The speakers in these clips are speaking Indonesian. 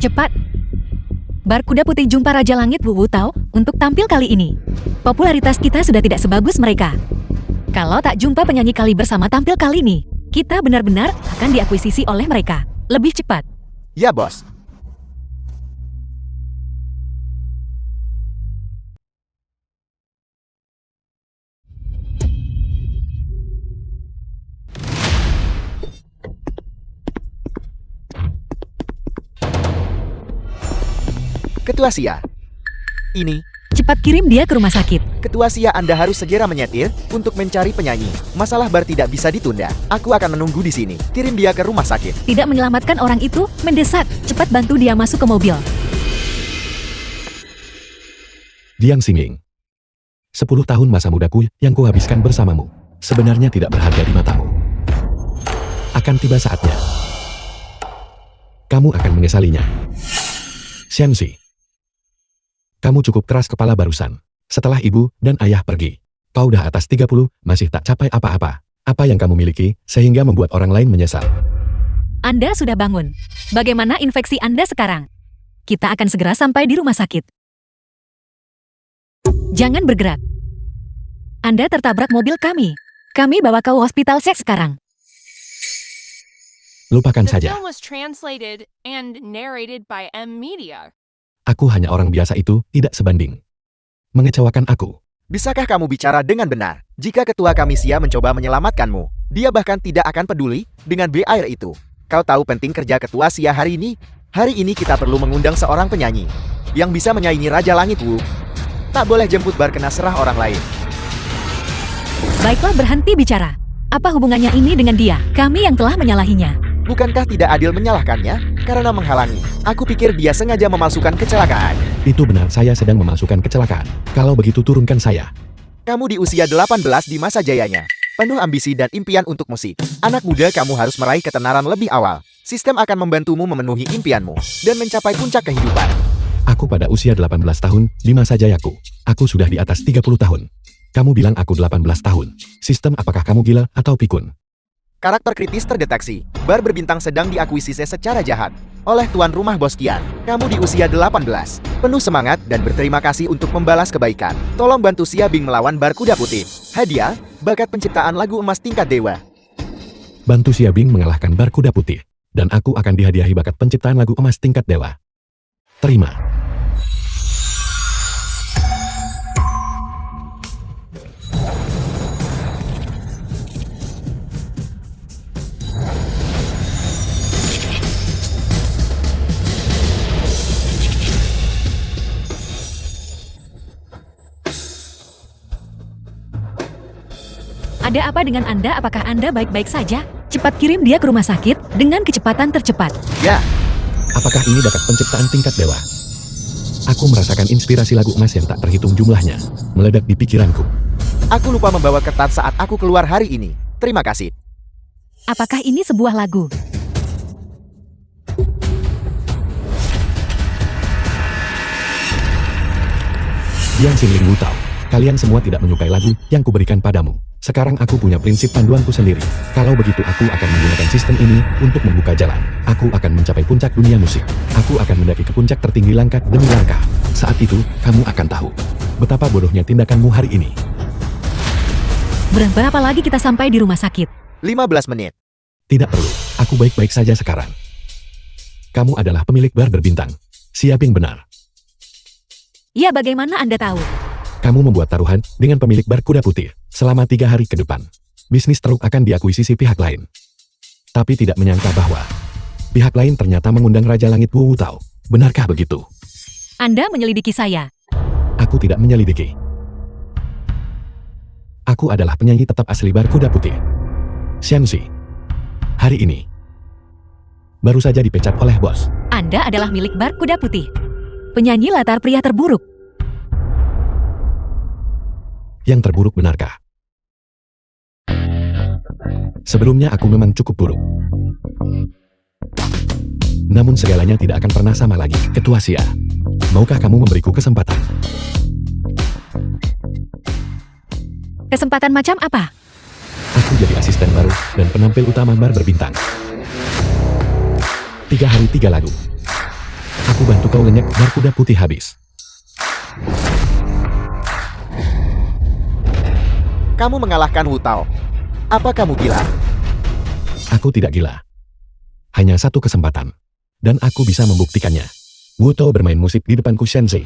Cepat! Bar Kuda Putih jumpa Raja Langit Wu Tao untuk tampil kali ini. Popularitas kita sudah tidak sebagus mereka. Kalau tak jumpa penyanyi kali bersama tampil kali ini, kita benar-benar akan diakuisisi oleh mereka. Lebih cepat. Ya, bos. Ketua Sia. Ini, Cepat kirim dia ke rumah sakit. Ketua Sia, Anda harus segera menyetir untuk mencari penyanyi. Masalah bar tidak bisa ditunda. Aku akan menunggu di sini. Kirim dia ke rumah sakit. Tidak menyelamatkan orang itu, mendesak. Cepat bantu dia masuk ke mobil. Jiang Xingling. 10 tahun masa mudaku yang kuhabiskan bersamamu sebenarnya tidak berharga di matamu. Akan tiba saatnya. Kamu akan menyesalinya. Xianxi. Kamu cukup keras kepala barusan. Setelah ibu dan ayah pergi. Kau udah atas 30, masih tak capai apa-apa. Apa yang kamu miliki, sehingga membuat orang lain menyesal. Anda sudah bangun. Bagaimana infeksi Anda sekarang? Kita akan segera sampai di rumah sakit. Jangan bergerak. Anda tertabrak mobil kami. Kami bawa kau hospital seks sekarang. Lupakan The saja. film was translated and narrated by M Media. Aku hanya orang biasa itu, tidak sebanding. Mengecewakan aku. Bisakah kamu bicara dengan benar? Jika ketua kami Sia mencoba menyelamatkanmu, dia bahkan tidak akan peduli dengan air itu. Kau tahu penting kerja ketua Sia hari ini? Hari ini kita perlu mengundang seorang penyanyi yang bisa menyaingi Raja Langit Wu. Tak boleh jemput bar kena serah orang lain. Baiklah, berhenti bicara. Apa hubungannya ini dengan dia? Kami yang telah menyalahinya. Bukankah tidak adil menyalahkannya karena menghalangi? Aku pikir dia sengaja memalsukan kecelakaan. Itu benar, saya sedang memasukkan kecelakaan. Kalau begitu turunkan saya. Kamu di usia 18 di masa jayanya. Penuh ambisi dan impian untuk musik. Anak muda, kamu harus meraih ketenaran lebih awal. Sistem akan membantumu memenuhi impianmu dan mencapai puncak kehidupan. Aku pada usia 18 tahun, di masa jayaku. Aku sudah di atas 30 tahun. Kamu bilang aku 18 tahun. Sistem, apakah kamu gila atau pikun? Karakter kritis terdeteksi. Bar berbintang sedang diakuisisi secara jahat oleh tuan rumah Bos Kian. Kamu di usia 18. Penuh semangat dan berterima kasih untuk membalas kebaikan. Tolong bantu Sia Bing melawan Bar Kuda Putih. Hadiah, bakat penciptaan lagu emas tingkat dewa. Bantu Sia Bing mengalahkan Bar Kuda Putih. Dan aku akan dihadiahi bakat penciptaan lagu emas tingkat dewa. Terima. Ada apa dengan Anda? Apakah Anda baik-baik saja? Cepat kirim dia ke rumah sakit dengan kecepatan tercepat. Ya, Apakah ini bakat penciptaan tingkat dewa? Aku merasakan inspirasi lagu emas yang tak terhitung jumlahnya meledak di pikiranku. aku lupa membawa kertas saat aku keluar hari ini. Terima kasih. Apakah ini sebuah lagu? Jiang Xingling Wu Tao, kalian semua tidak menyukai lagu yang kuberikan padamu. Sekarang aku punya prinsip panduanku sendiri. Kalau begitu aku akan menggunakan sistem ini untuk membuka jalan. Aku akan mencapai puncak dunia musik. Aku akan mendaki ke puncak tertinggi langkah demi langkah. Saat itu, kamu akan tahu betapa bodohnya tindakanmu hari ini. Berapa lagi kita sampai di rumah sakit? 15 menit. Tidak perlu, aku baik-baik saja sekarang. Kamu adalah pemilik bar berbintang. Siapin benar. Ya, bagaimana Anda tahu? Kamu membuat taruhan dengan pemilik bar Kuda Putih selama 3 hari ke depan. Bisnis truk akan diakuisisi pihak lain. Tapi tidak menyangka bahwa pihak lain ternyata mengundang Raja Langit Wu Tao. Benarkah begitu? Anda menyelidiki saya. Aku tidak menyelidiki. Aku adalah penyanyi tetap asli bar Kuda Putih. Xianxi. Hari ini baru saja dipecat oleh bos. Anda adalah milik bar Kuda Putih. Penyanyi latar pria terburuk. Yang terburuk benarkah? Sebelumnya aku memang cukup buruk. Namun segalanya tidak akan pernah sama lagi, Ketua Sia. Maukah kamu memberiku kesempatan? Kesempatan macam apa? Aku jadi asisten baru dan penampil utama bar berbintang. 3 hari 3 lagu. Aku bantu kau lenyap Barkuda Putih habis. Kamu mengalahkan Wu Tao. Apa kamu gila? Aku tidak gila. Hanya satu kesempatan. Dan aku bisa membuktikannya. Wu Tao bermain musik di depanku Shenzi.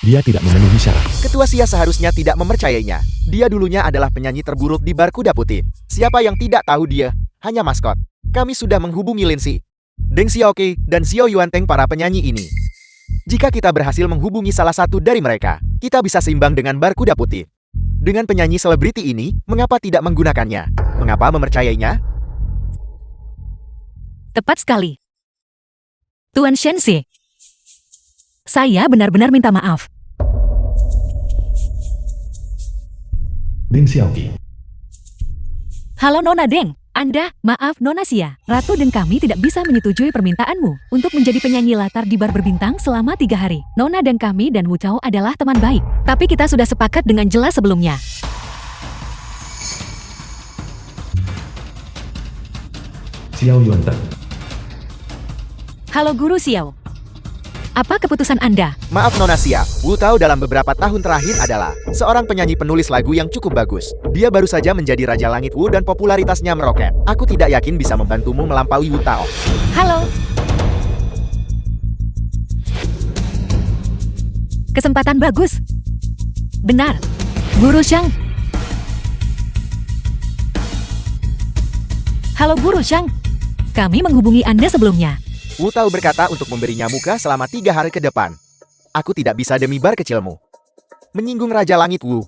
Dia tidak memenuhi syarat. Ketua Sia seharusnya tidak mempercayainya. Dia dulunya adalah penyanyi terburuk di Barkuda Putih. Siapa yang tidak tahu dia? Hanya maskot. Kami sudah menghubungi Lin Si, Deng Xiaoke, dan Xiao Yuanteng para penyanyi ini. Jika kita berhasil menghubungi salah satu dari mereka, kita bisa seimbang dengan Barkuda Putih. Dengan penyanyi selebriti ini, mengapa tidak menggunakannya? Mengapa mempercayainya? Tepat sekali. Tuan Shenzi, saya benar-benar minta maaf. Deng Xiaoqi. Halo Nona Deng, maaf Nona Xia. Ratu dan kami tidak bisa menyetujui permintaanmu untuk menjadi penyanyi latar di bar berbintang selama 3 hari. Nona dan kami dan Wu Tao adalah teman baik, tapi kita sudah sepakat dengan jelas sebelumnya. Xiao Yuanteng. Halo Guru Xiao. Apa keputusan Anda? Maaf Nona Xia, Wu Tao dalam beberapa tahun terakhir adalah seorang penyanyi penulis lagu yang cukup bagus. Dia baru saja menjadi Raja Langit Wu dan popularitasnya meroket. Aku tidak yakin bisa membantumu melampaui Wu Tao. Halo. Kesempatan bagus. Benar. Guru Shang. Halo Guru Shang. Kami menghubungi Anda sebelumnya. Wu Tao berkata untuk memberinya muka selama 3 hari ke depan. Aku tidak bisa demi bar kecilmu. Menyinggung Raja Langit Wu.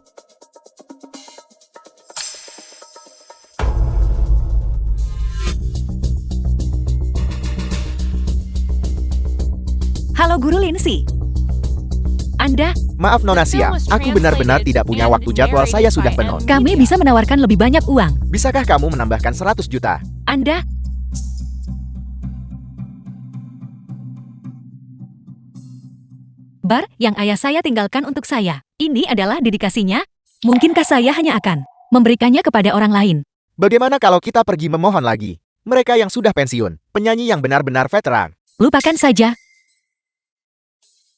Halo Guru Lin Si. Anda, Maaf Nona Xia, aku benar-benar tidak punya waktu, jadwal saya sudah penuh. kami bisa menawarkan lebih banyak uang. Bisakah kamu menambahkan 100 juta? Anda, bar yang ayah saya tinggalkan untuk saya. Ini adalah dedikasinya. Mungkinkah saya hanya akan memberikannya kepada orang lain? Bagaimana kalau kita pergi memohon lagi? Mereka yang sudah pensiun, penyanyi yang benar-benar veteran. Lupakan saja.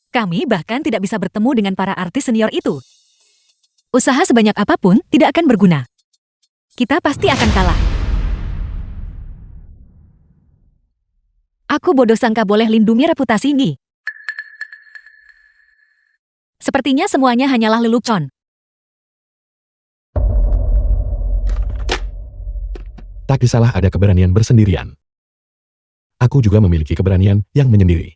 Kami bahkan tidak bisa bertemu dengan para artis senior itu. Usaha sebanyak apapun tidak akan berguna. Kita pasti akan kalah. Aku bodoh sangka boleh lindungi reputasi ini. Sepertinya semuanya hanyalah lelucon. Tak kisahlah ada keberanian bersendirian. Aku juga memiliki keberanian yang menyendiri.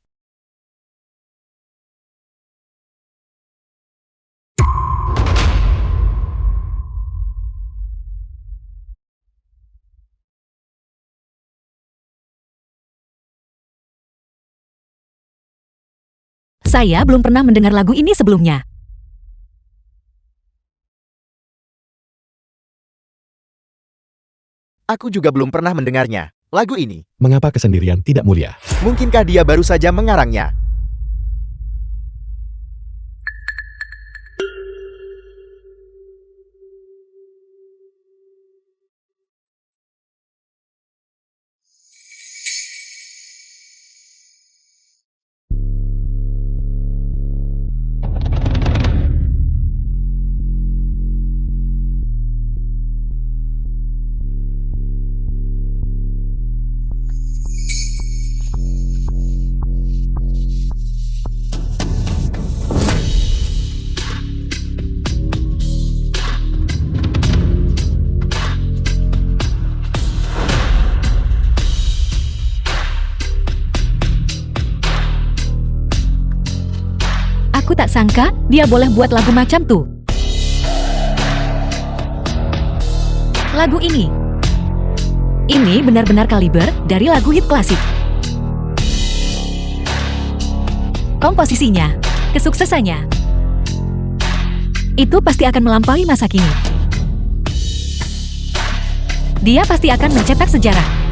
Saya belum pernah mendengar lagu ini sebelumnya. Aku juga belum pernah mendengarnya. Lagu ini, Mengapa kesendirian tidak mulia? mungkinkah dia baru saja mengarangnya? Aku tak sangka dia boleh buat lagu macam tuh. Lagu ini benar-benar kaliber dari lagu hit klasik. Komposisinya, kesuksesannya, itu pasti akan melampaui masa kini. Dia pasti akan mencetak sejarah.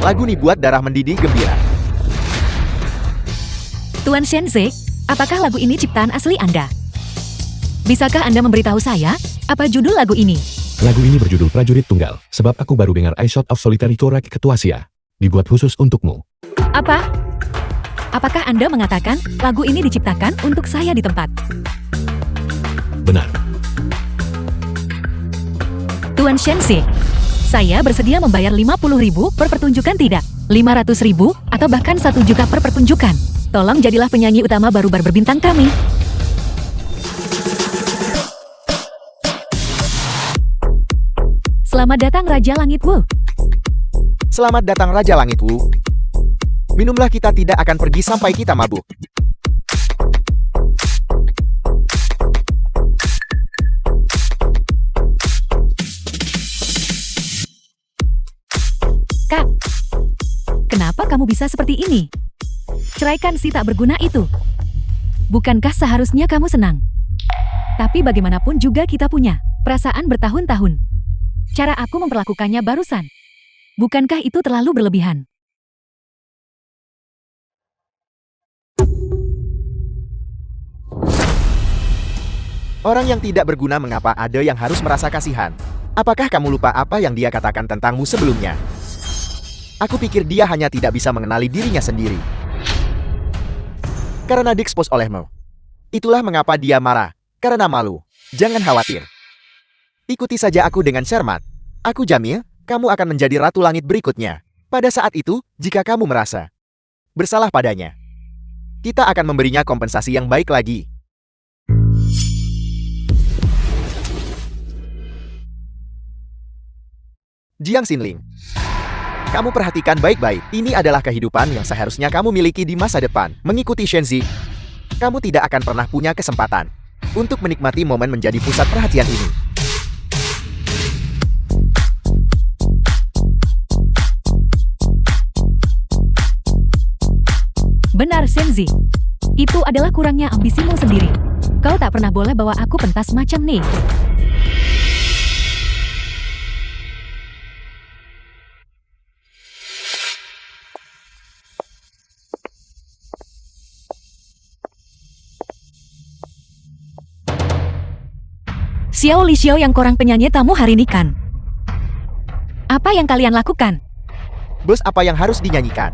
Lagu nih buat darah mendidih gembira. Tuan Shenze, apakah lagu ini ciptaan asli Anda? Bisakah Anda memberitahu saya, apa judul lagu ini? Lagu ini berjudul Prajurit Tunggal, sebab aku baru dengar I Shot of Solitary Korak Ketua Sia. Dibuat khusus untukmu. Apa? Apakah Anda mengatakan lagu ini diciptakan untuk saya di tempat? Benar. Tuan Shenze, saya bersedia membayar 50.000 per pertunjukan tidak? 500.000 atau bahkan 1 juta per pertunjukan. Tolong jadilah penyanyi utama baru berbintang kami. Selamat datang Raja Langit Wu. Selamat datang Raja Langit Wu. Minumlah, kita tidak akan pergi sampai kita mabuk. Kak, kenapa kamu bisa seperti ini? Ceraikan si tak berguna itu. Bukankah seharusnya kamu senang? Tapi bagaimanapun juga kita punya perasaan bertahun-tahun. Cara aku memperlakukannya barusan. Bukankah itu terlalu berlebihan? Orang yang tidak berguna, mengapa ada yang harus merasa kasihan? Apakah kamu lupa apa yang dia katakan tentangmu sebelumnya? Aku pikir dia hanya tidak bisa mengenali dirinya sendiri. Karena diekspos olehmu. Itulah mengapa dia marah. Karena malu. Jangan khawatir. Ikuti saja aku dengan cermat. Aku jamin, kamu akan menjadi Ratu Langit berikutnya. Pada saat itu, jika kamu merasa bersalah padanya, kita akan memberinya kompensasi yang baik lagi. Jiang Xinling, kamu perhatikan baik-baik. Ini adalah kehidupan yang seharusnya kamu miliki di masa depan. Mengikuti Shenzi, kamu tidak akan pernah punya kesempatan untuk menikmati momen menjadi pusat perhatian ini. Benar, Shenzi. Itu adalah kurangnya ambisimu sendiri. Kau tak pernah boleh bawa aku pentas macam nih. Xiao Li Xiao yang korang penyanyi tamu hari ini kan? Apa yang kalian lakukan? Bos, apa yang harus dinyanyikan?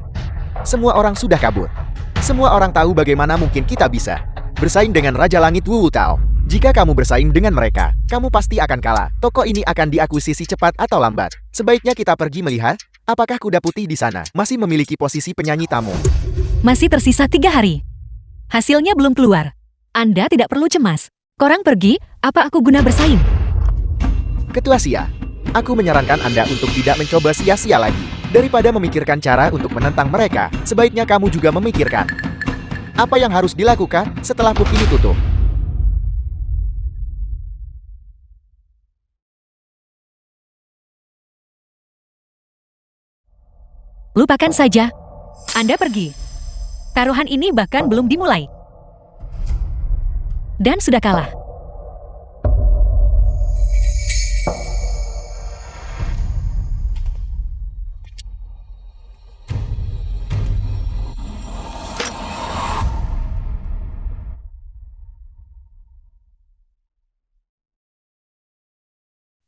Semua orang sudah kabur. Semua orang tahu bagaimana mungkin kita bisa bersaing dengan Raja Langit Wu Tao. Jika kamu bersaing dengan mereka, kamu pasti akan kalah. Toko ini akan diakuisisi cepat atau lambat. Sebaiknya kita pergi melihat apakah kuda putih di sana masih memiliki posisi penyanyi tamu. Masih tersisa 3 hari. Hasilnya belum keluar. Anda tidak perlu cemas. Korang pergi, apa aku guna bersaing? Ketua Sia, aku menyarankan Anda untuk tidak mencoba sia-sia lagi. Daripada memikirkan cara untuk menentang mereka, sebaiknya kamu juga memikirkan apa yang harus dilakukan setelah pub ini tutup. Lupakan saja. Anda pergi. Taruhan ini bahkan belum dimulai. Dan sudah kalah.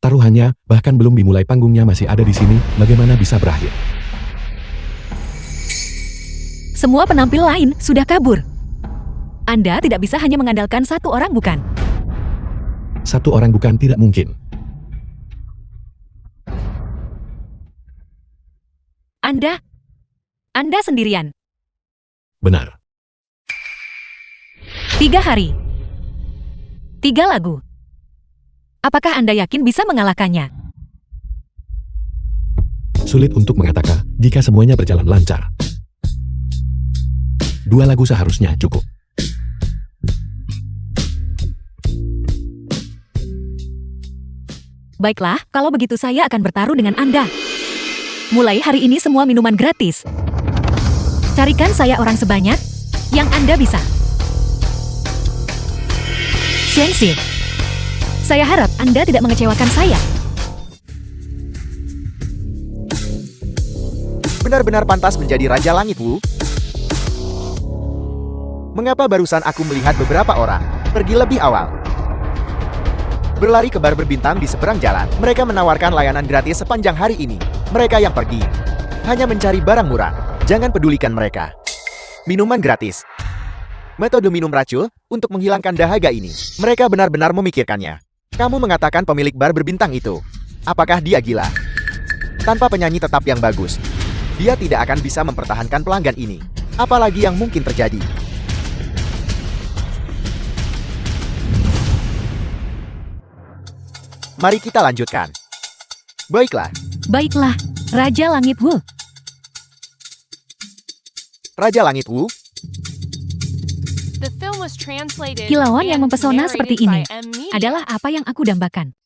Taruhannya, bahkan belum dimulai panggungnya masih ada di sini, bagaimana bisa berakhir? Semua penampil lain sudah kabur. Anda tidak bisa hanya mengandalkan satu orang, bukan? Satu orang bukan tidak mungkin. Anda sendirian. Benar. 3 hari. 3 lagu. Apakah Anda yakin bisa mengalahkannya? Sulit untuk mengatakan jika semuanya berjalan lancar. 2 lagu seharusnya cukup. Baiklah, kalau begitu saya akan bertaruh dengan Anda. Mulai hari ini semua minuman gratis. Carikan saya orang sebanyak yang Anda bisa. Shenzi, saya harap Anda tidak mengecewakan saya. benar-benar pantas menjadi Raja Langit Wu. Mengapa barusan aku melihat beberapa orang pergi lebih awal? Berlari ke bar berbintang di seberang jalan, mereka menawarkan layanan gratis sepanjang hari ini. Mereka yang pergi hanya mencari barang murah. Jangan pedulikan mereka. Minuman gratis. Metode minum racun untuk menghilangkan dahaga ini. Mereka benar-benar memikirkannya. Kamu mengatakan pemilik bar berbintang itu. Apakah dia gila? Tanpa penyanyi tetap yang bagus, dia tidak akan bisa mempertahankan pelanggan ini. Apalagi yang mungkin terjadi. Mari kita lanjutkan. Baiklah, Baiklah, Raja Langit Wu. Raja Langit Wu. The film was translated Kilauan yang and mempesona seperti ini narrated by M. Media. adalah apa yang aku dambakan.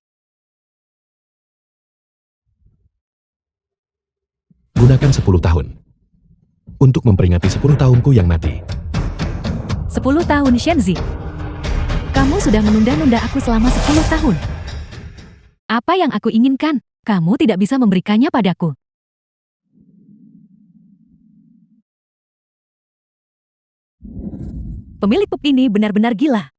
Gunakan 10 tahun. Untuk memperingati 10 tahunku yang mati. 10 tahun Shenzi. Kamu sudah menunda-nunda aku selama 10 tahun. Apa yang aku inginkan, kamu tidak bisa memberikannya padaku. Pemilik pub ini benar-benar gila.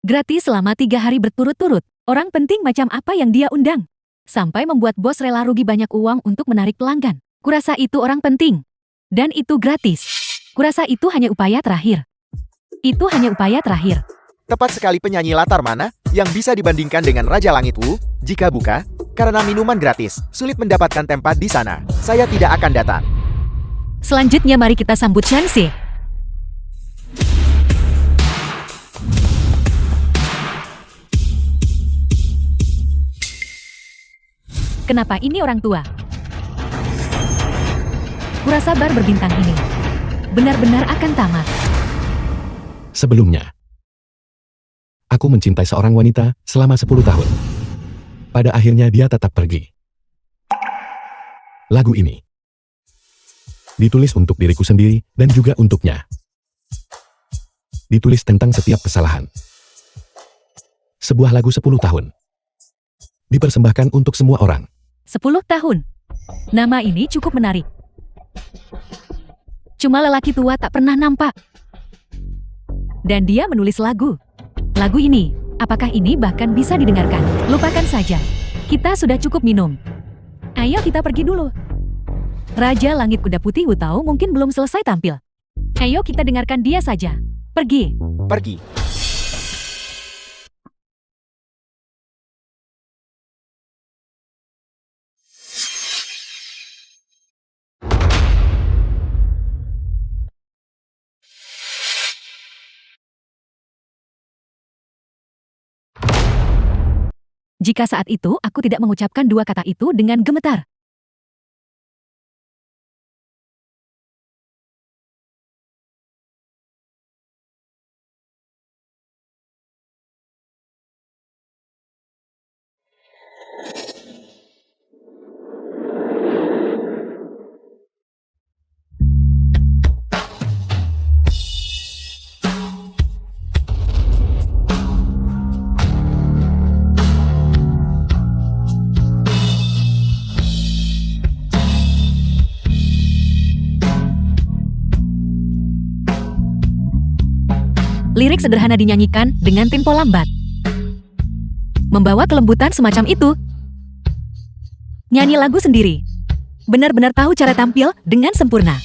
Gratis selama 3 hari berturut-turut. Orang penting macam apa yang dia undang. Sampai membuat bos rela rugi banyak uang untuk menarik pelanggan. Kurasa itu orang penting. Dan itu gratis. Kurasa itu hanya upaya terakhir. Itu hanya upaya terakhir. Tepat sekali, penyanyi latar mana yang bisa dibandingkan dengan Raja Langit Wu? Jika buka, karena minuman gratis, sulit mendapatkan tempat di sana. Saya tidak akan datang. Selanjutnya mari kita sambut Shenzi. Kenapa ini orang tua? Kurasa bar berbintang ini benar-benar akan tamat. Sebelumnya, aku mencintai seorang wanita selama 10 tahun. Pada akhirnya dia tetap pergi. Lagu ini ditulis untuk diriku sendiri dan juga untuknya. Ditulis tentang setiap kesalahan. Sebuah lagu 10 tahun. Dipersembahkan untuk semua orang. 10 tahun. Nama ini cukup menarik. Cuma lelaki tua tak pernah nampak. Dan dia menulis lagu. Lagu ini, apakah ini bahkan bisa didengarkan? Lupakan saja. Kita sudah cukup minum. Ayo kita pergi dulu. Raja Langit Kuda Putih Wu Tao mungkin belum selesai tampil. Ayo kita dengarkan dia saja. Pergi. Pergi. Jika saat itu aku tidak mengucapkan dua kata itu dengan gemetar. Lirik sederhana dinyanyikan dengan tempo lambat. Membawa kelembutan semacam itu. Nyanyi lagu sendiri. Benar-benar tahu cara tampil dengan sempurna.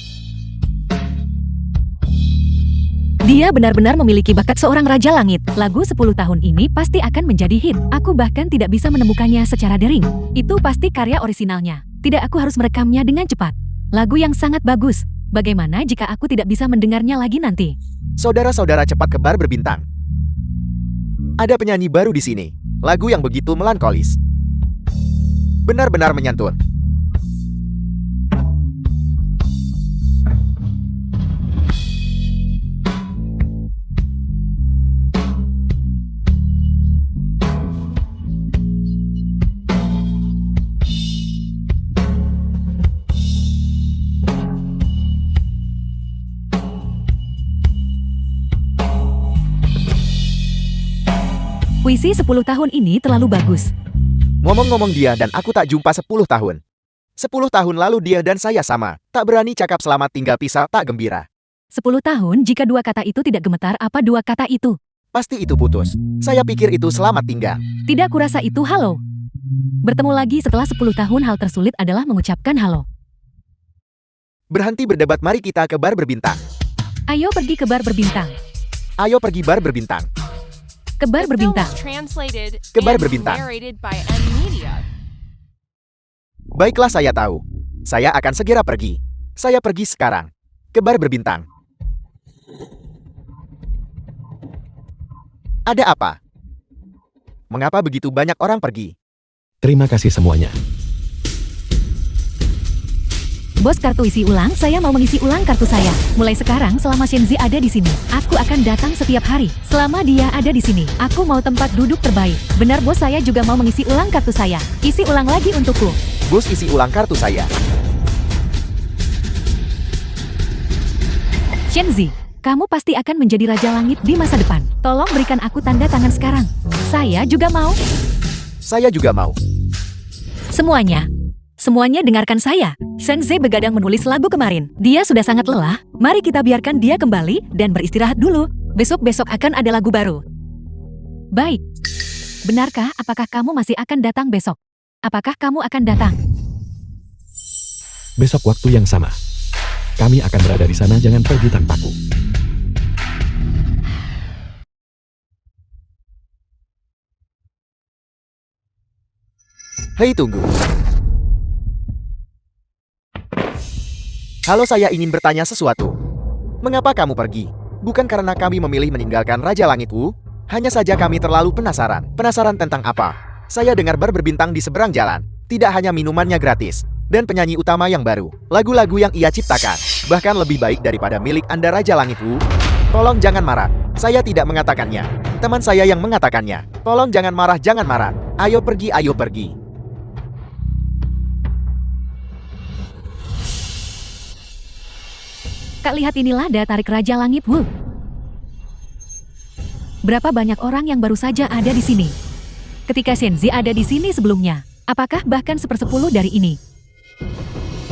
Dia benar-benar memiliki bakat seorang Raja Langit. Lagu 10 tahun ini pasti akan menjadi hit. Aku bahkan tidak bisa menemukannya secara daring. Itu pasti karya orisinalnya. Tidak, aku harus merekamnya dengan cepat. Lagu yang sangat bagus. Bagaimana jika aku tidak bisa mendengarnya lagi nanti? Saudara-saudara, cepat ke bar berbintang. Ada penyanyi baru di sini. Lagu yang begitu melankolis. Benar-benar menyantun. Puisi 10 tahun ini terlalu bagus. Ngomong-ngomong, dia dan aku tak jumpa 10 tahun. 10 tahun lalu dia dan saya sama. Tak berani cakap selamat tinggal pisah tak gembira. 10 tahun jika dua kata itu tidak gemetar apa dua kata itu? Pasti itu putus. Saya pikir itu selamat tinggal. Tidak kurasa itu halo. Bertemu lagi setelah 10 tahun hal tersulit adalah mengucapkan halo. Berhenti berdebat, mari kita ke bar berbintang. Ayo pergi ke bar berbintang. Ayo pergi bar berbintang. Ke bar The film berbintang. was translated Kebar and berbintang. narrated by M Media. Baiklah, saya tahu. Saya akan segera pergi. Saya pergi sekarang. Ke bar berbintang. Ada apa? Mengapa begitu banyak orang pergi? Terima kasih semuanya. Bos kartu isi ulang, saya mau mengisi ulang kartu saya. Mulai sekarang selama Shenzi ada di sini, aku akan datang setiap hari. Selama dia ada di sini, aku mau tempat duduk terbaik. Benar bos, saya juga mau mengisi ulang kartu saya. Isi ulang lagi untukku. Bos, isi ulang kartu saya. Shenzi, kamu pasti akan menjadi Raja Langit di masa depan. Tolong berikan aku tanda tangan sekarang. Saya juga mau. Saya juga mau. Semuanya dengarkan saya. Shenzi begadang menulis lagu kemarin. Dia sudah sangat lelah. Mari kita biarkan dia kembali dan beristirahat dulu. Besok-besok akan ada lagu baru. Baik. Benarkah apakah kamu masih akan datang besok? Apakah kamu akan datang? Besok waktu yang sama. Kami akan berada di sana, jangan pergi tanpaku. Hei, tunggu. Halo, saya ingin bertanya sesuatu. Mengapa kamu pergi? Bukan karena kami memilih meninggalkan Raja Langit Wu. Hanya saja kami terlalu penasaran. Penasaran tentang apa? Saya dengar bar berbintang di seberang jalan. Tidak hanya minumannya gratis. Dan penyanyi utama yang baru. Lagu-lagu yang ia ciptakan. Bahkan lebih baik daripada milik Anda, Raja Langit Wu. Tolong jangan marah. Saya tidak mengatakannya. Teman saya yang mengatakannya. Tolong jangan marah, jangan marah. Ayo pergi, ayo pergi. Kak, lihat inilah daya tarik Raja Langit Wu. Berapa banyak orang yang baru saja ada di sini. Ketika Shenzi ada di sini sebelumnya, apakah bahkan 1/10 dari ini?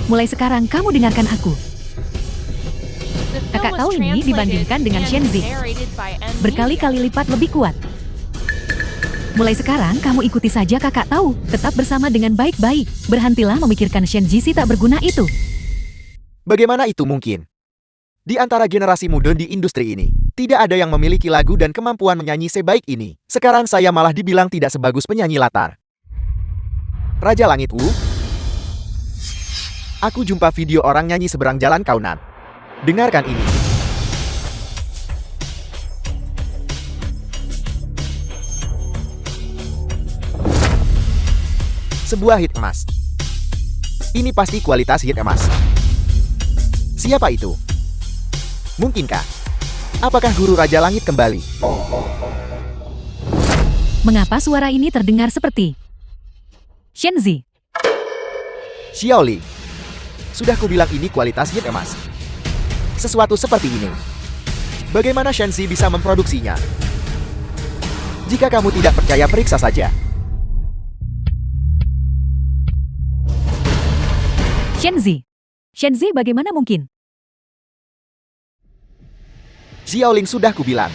Mulai sekarang kamu dengarkan aku. The film Kakak was tahu ini translated dibandingkan dengan and Shenzi. narrated by M Media. Berkali-kali lipat lebih kuat. Mulai sekarang kamu ikuti saja kakak tahu. Tetap bersama dengan baik-baik. Berhentilah memikirkan Shenzi si tak berguna itu. Bagaimana itu mungkin? Di antara generasi muda di industri ini, tidak ada yang memiliki lagu dan kemampuan menyanyi sebaik ini. Sekarang saya malah dibilang tidak sebagus penyanyi latar. Raja Langit Wu? Aku jumpa video orang nyanyi seberang jalan Kaunan. Dengarkan ini. Sebuah hit emas. Ini pasti kualitas hit emas. Siapa itu? Mungkinkah? Apakah guru Raja Langit kembali? Mengapa suara ini terdengar seperti Shenzi? Xiaoli. Sudah kubilang ini kualitas hit emas. Sesuatu seperti ini. Bagaimana Shenzi bisa memproduksinya? Jika kamu tidak percaya, periksa saja. Shenzi bagaimana mungkin? Xiaoling, sudah kubilang.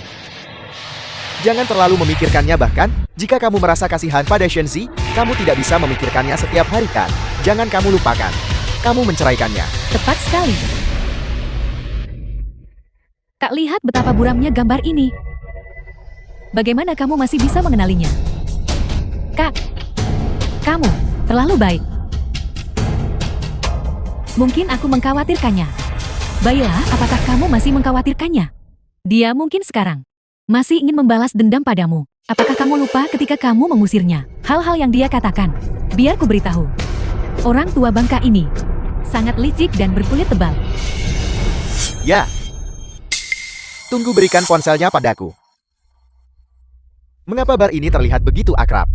Jangan terlalu memikirkannya, bahkan jika kamu merasa kasihan pada Shenzi, kamu tidak bisa memikirkannya setiap hari kan? Jangan kamu lupakan. Kamu menceraikannya. Tepat sekali. Kak, lihat betapa buramnya gambar ini. Bagaimana kamu masih bisa mengenalinya? Kak, kamu terlalu baik. Mungkin aku mengkhawatirkannya. Baiklah, apakah kamu masih mengkhawatirkannya? Dia mungkin sekarang masih ingin membalas dendam padamu. Apakah kamu lupa ketika kamu mengusirnya? Hal-hal yang dia katakan. Biar ku beritahu. Orang tua bangka ini sangat licik dan berkulit tebal. Ya. Tunggu, berikan ponselnya padaku. Mengapa bar ini terlihat begitu akrab?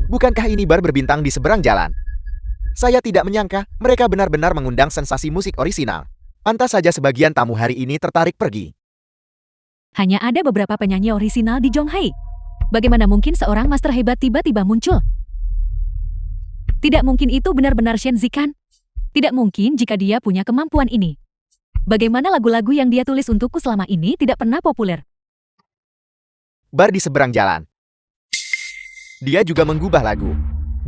Bukankah ini bar berbintang di seberang jalan? Saya tidak menyangka mereka benar-benar mengundang sensasi musik orisinal. Pantas saja sebagian tamu hari ini tertarik pergi. Hanya ada beberapa penyanyi orisinal di Zhonghai. Bagaimana mungkin seorang master hebat tiba-tiba muncul? Tidak mungkin itu benar-benar Shenzi kan? Tidak mungkin jika dia punya kemampuan ini. Bagaimana lagu-lagu yang dia tulis untukku selama ini tidak pernah populer? Bar di seberang jalan. Dia juga menggubah lagu.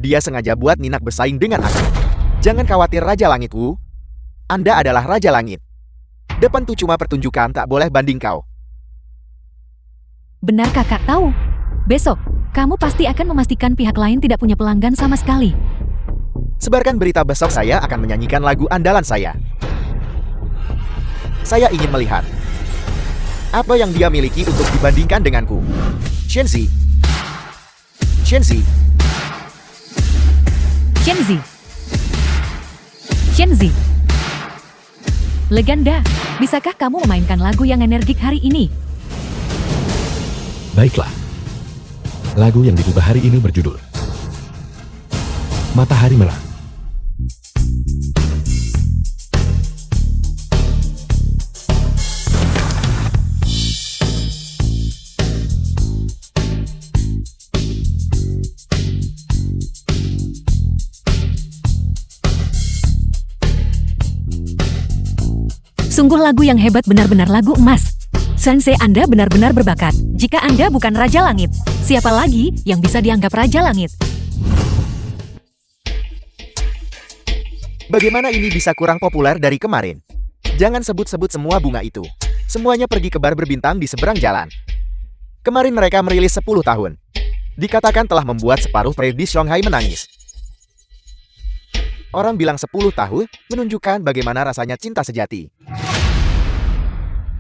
Dia sengaja buat Ninak bersaing dengan aku. Jangan khawatir Raja Langit Wu. Anda adalah Raja Langit. Depan tuh cuma pertunjukan, tak boleh banding kau. Benar kakak tahu. Besok, kamu pasti akan memastikan pihak lain tidak punya pelanggan sama sekali. Sebarkan berita besok saya akan menyanyikan lagu andalan saya. Saya ingin melihat apa yang dia miliki untuk dibandingkan denganku. Shenzi. Shenzi. Shenzi. Shenzi. Legenda, bisakah kamu memainkan lagu yang energik hari ini? Baiklah. Lagu yang digubah hari ini berjudul Matahari Merah. Sungguh lagu yang hebat, benar-benar lagu emas. Sensei Anda benar-benar berbakat. Jika Anda bukan Raja Langit, siapa lagi yang bisa dianggap Raja Langit? Bagaimana ini bisa kurang populer dari kemarin? Jangan sebut-sebut semua bunga itu. Semuanya pergi ke bar berbintang di seberang jalan. Kemarin mereka merilis 10 tahun. Dikatakan telah membuat separuh pria di Shanghai menangis. Orang bilang 10 tahun menunjukkan bagaimana rasanya cinta sejati.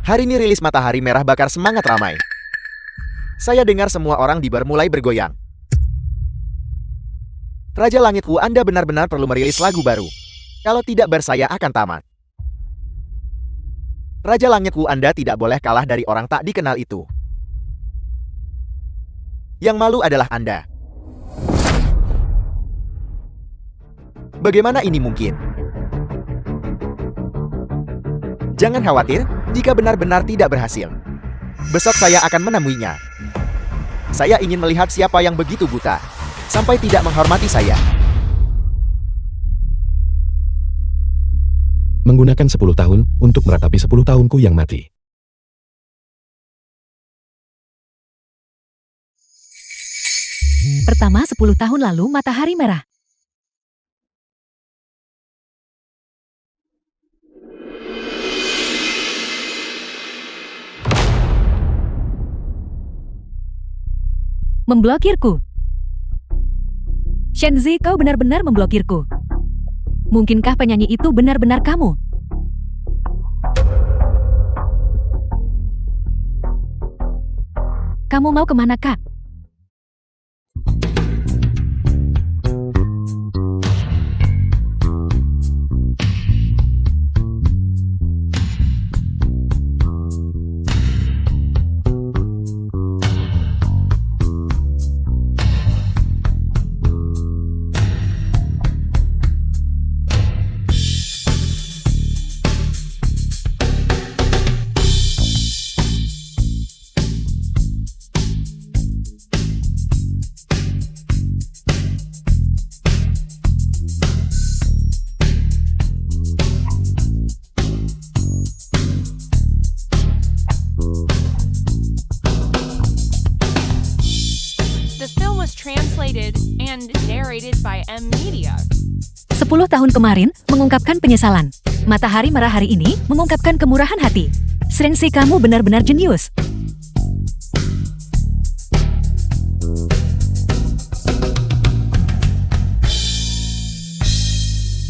Hari ini rilis Matahari Merah bakar semangat ramai. Saya dengar semua orang di bar mulai bergoyang. Raja Langit Wu, Anda benar-benar perlu merilis lagu baru. Kalau tidak bar saya akan tamat. Raja Langit Wu, Anda tidak boleh kalah dari orang tak dikenal itu. Yang malu adalah Anda. Bagaimana ini mungkin? Jangan khawatir jika benar-benar tidak berhasil. Besok saya akan menemuinya. Saya ingin melihat siapa yang begitu buta sampai tidak menghormati saya. Menggunakan 10 tahun untuk meratapi 10 tahunku yang mati. Pertama 10 tahun lalu Matahari Merah. Memblokirku. Shenzi, kau benar-benar memblokirku. Mungkinkah penyanyi itu benar-benar kamu? Kamu mau kemana, Kak? The film was translated and narrated by M Media. 10 tahun kemarin mengungkapkan penyesalan. Matahari Merah hari ini mengungkapkan kemurahan hati. Sensei, kamu benar-benar jenius.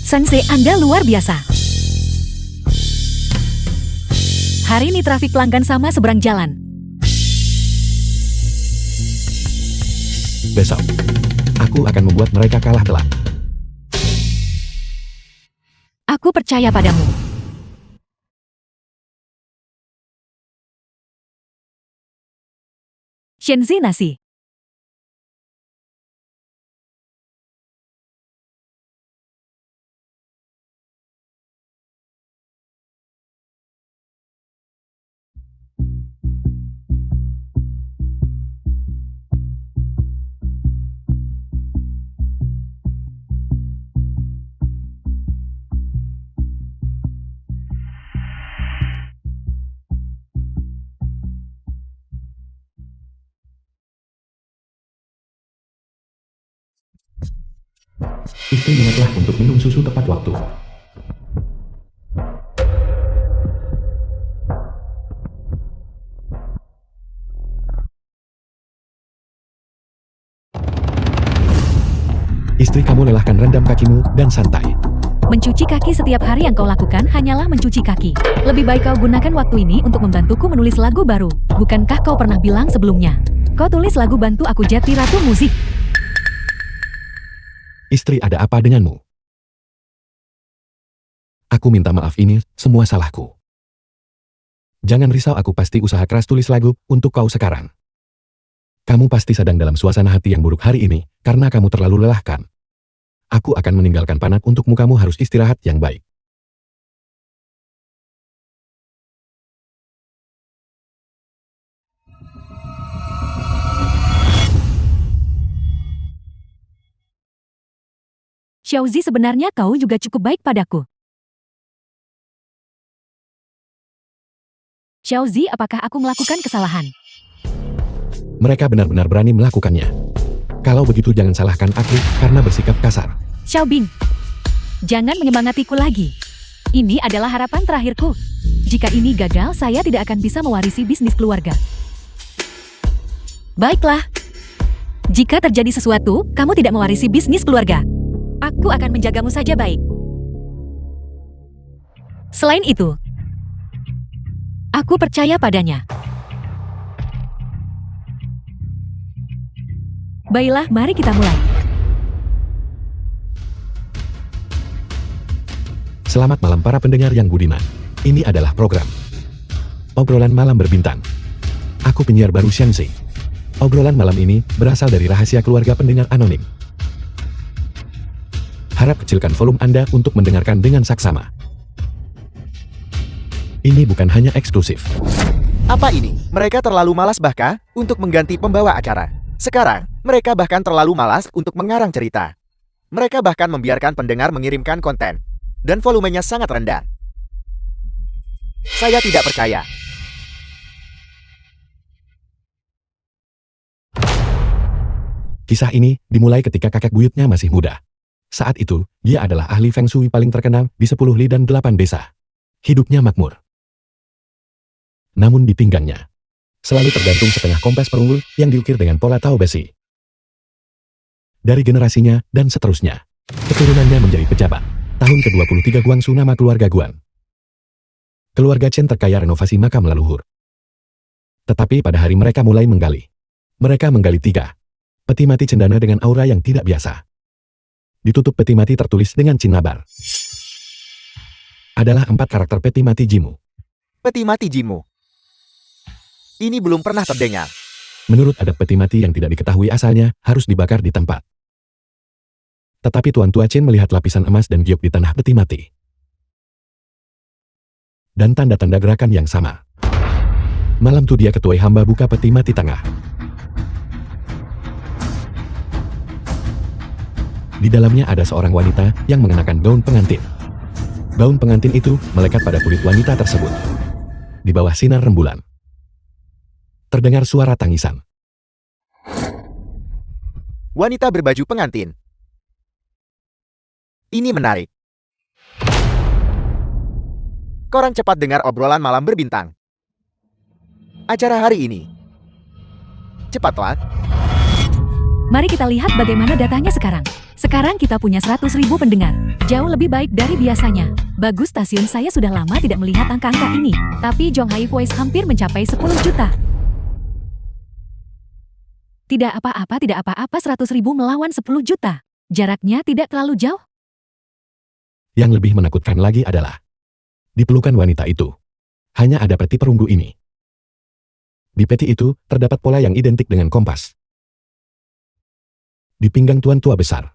Sensei, Anda luar biasa. Hari ini trafik pelanggan sama seberang jalan. Besok, aku akan membuat mereka kalah telak. Aku percaya padamu. Shenzi Nasi. Istri ingatlah untuk minum susu tepat waktu. Istri kamu lelahkan rendam kakimu dan santai. Mencuci kaki setiap hari yang kau lakukan hanyalah mencuci kaki. Lebih baik kau gunakan waktu ini untuk membantuku menulis lagu baru. Bukankah kau pernah bilang sebelumnya? Kau tulis lagu bantu aku jadi ratu musik. Istri, ada apa denganmu? Aku minta maaf, ini semua salahku. Jangan risau, aku pasti usaha keras tulis lagu untuk kau sekarang. Kamu pasti sedang dalam suasana hati yang buruk hari ini, karena kamu terlalu lelahkan. Aku akan meninggalkan panah untukmu, kamu harus istirahat yang baik. Xiaozi, sebenarnya kau juga cukup baik padaku. Xiaozi, apakah aku melakukan kesalahan? Mereka benar-benar berani melakukannya. Kalau begitu jangan salahkan aku karena bersikap kasar. Xiaobing, jangan menyemangatiku lagi. Ini adalah harapan terakhirku. Jika ini gagal, saya tidak akan bisa mewarisi bisnis keluarga. Baiklah. Jika terjadi sesuatu, kamu tidak mewarisi bisnis keluarga. Aku akan menjagamu saja baik. Selain itu, aku percaya padanya. Baiklah, mari kita mulai. Selamat malam para pendengar yang budiman. Ini adalah program Obrolan Malam Berbintang. Aku penyiar baru Xianxi. Obrolan malam ini berasal dari rahasia keluarga pendengar anonim. Harap kecilkan volume Anda untuk mendengarkan dengan saksama. Ini bukan hanya eksklusif. Apa ini? Mereka terlalu malas bahkan untuk mengganti pembawa acara. Sekarang, mereka bahkan terlalu malas untuk mengarang cerita. Mereka bahkan membiarkan pendengar mengirimkan konten. Dan volumenya sangat rendah. Saya tidak percaya. Kisah ini dimulai ketika kakek buyutnya masih muda. Saat itu, dia adalah ahli Feng Shui paling terkenal di 10 li dan 8 desa. Hidupnya makmur. Namun di pinggangnya, selalu tergantung setengah kompas perunggu yang diukir dengan pola tau besi. Dari generasinya dan seterusnya, keturunannya menjadi pejabat. Tahun ke-23 Guangsu, nama keluarga Guan. Keluarga Chen terkaya renovasi makam leluhur. Tetapi pada hari mereka mulai menggali. Mereka menggali 3 peti mati cendana dengan aura yang tidak biasa. Ditutup peti mati tertulis dengan cinnabar. Adalah 4 karakter peti mati Jimu. Peti mati Jimu. Ini belum pernah terdengar. Menurut adat peti mati yang tidak diketahui asalnya, harus dibakar di tempat. Tetapi Tuan Tua Chen melihat lapisan emas dan giok di tanah peti mati. Dan tanda-tanda gerakan yang sama. Malam itu dia ketuai hamba buka peti mati tengah. Di dalamnya ada seorang wanita yang mengenakan gaun pengantin. Gaun pengantin itu melekat pada kulit wanita tersebut. Di bawah sinar rembulan, terdengar suara tangisan. Wanita berbaju pengantin. Ini menarik. Korang cepat dengar obrolan malam berbintang. Acara hari ini. Cepatlah. Mari kita lihat bagaimana datanya sekarang. Sekarang kita punya 100.000 pendengar. Jauh lebih baik dari biasanya. Bagus, stasiun saya sudah lama tidak melihat angka-angka ini. Tapi Zhonghai Voice hampir mencapai 10 juta. Tidak apa-apa, tidak apa-apa, 100.000 melawan 10 juta. Jaraknya tidak terlalu jauh. Yang lebih menakutkan lagi adalah di pelukan wanita itu hanya ada peti perunggu ini. Di peti itu terdapat pola yang identik dengan kompas. Di pinggang Tuan Tua besar,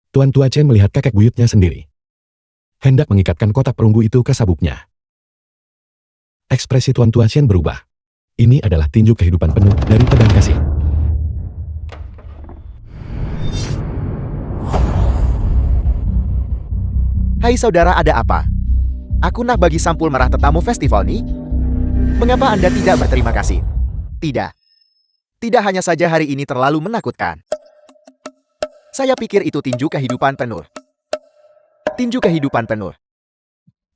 Tuan Tua Chen melihat kakek buyutnya sendiri. Hendak mengikatkan kotak perunggu itu ke sabuknya. Ekspresi Tuan Tua Chen berubah. Ini adalah tinju kehidupan penuh dari pedang kasih. Hai saudara, ada apa? Aku nak bagi sampul merah tetamu festival ini. Mengapa Anda tidak berterima kasih? Tidak. Tidak, hanya saja hari ini terlalu menakutkan. Saya pikir itu tinju kehidupan penuh. Tinju kehidupan penuh.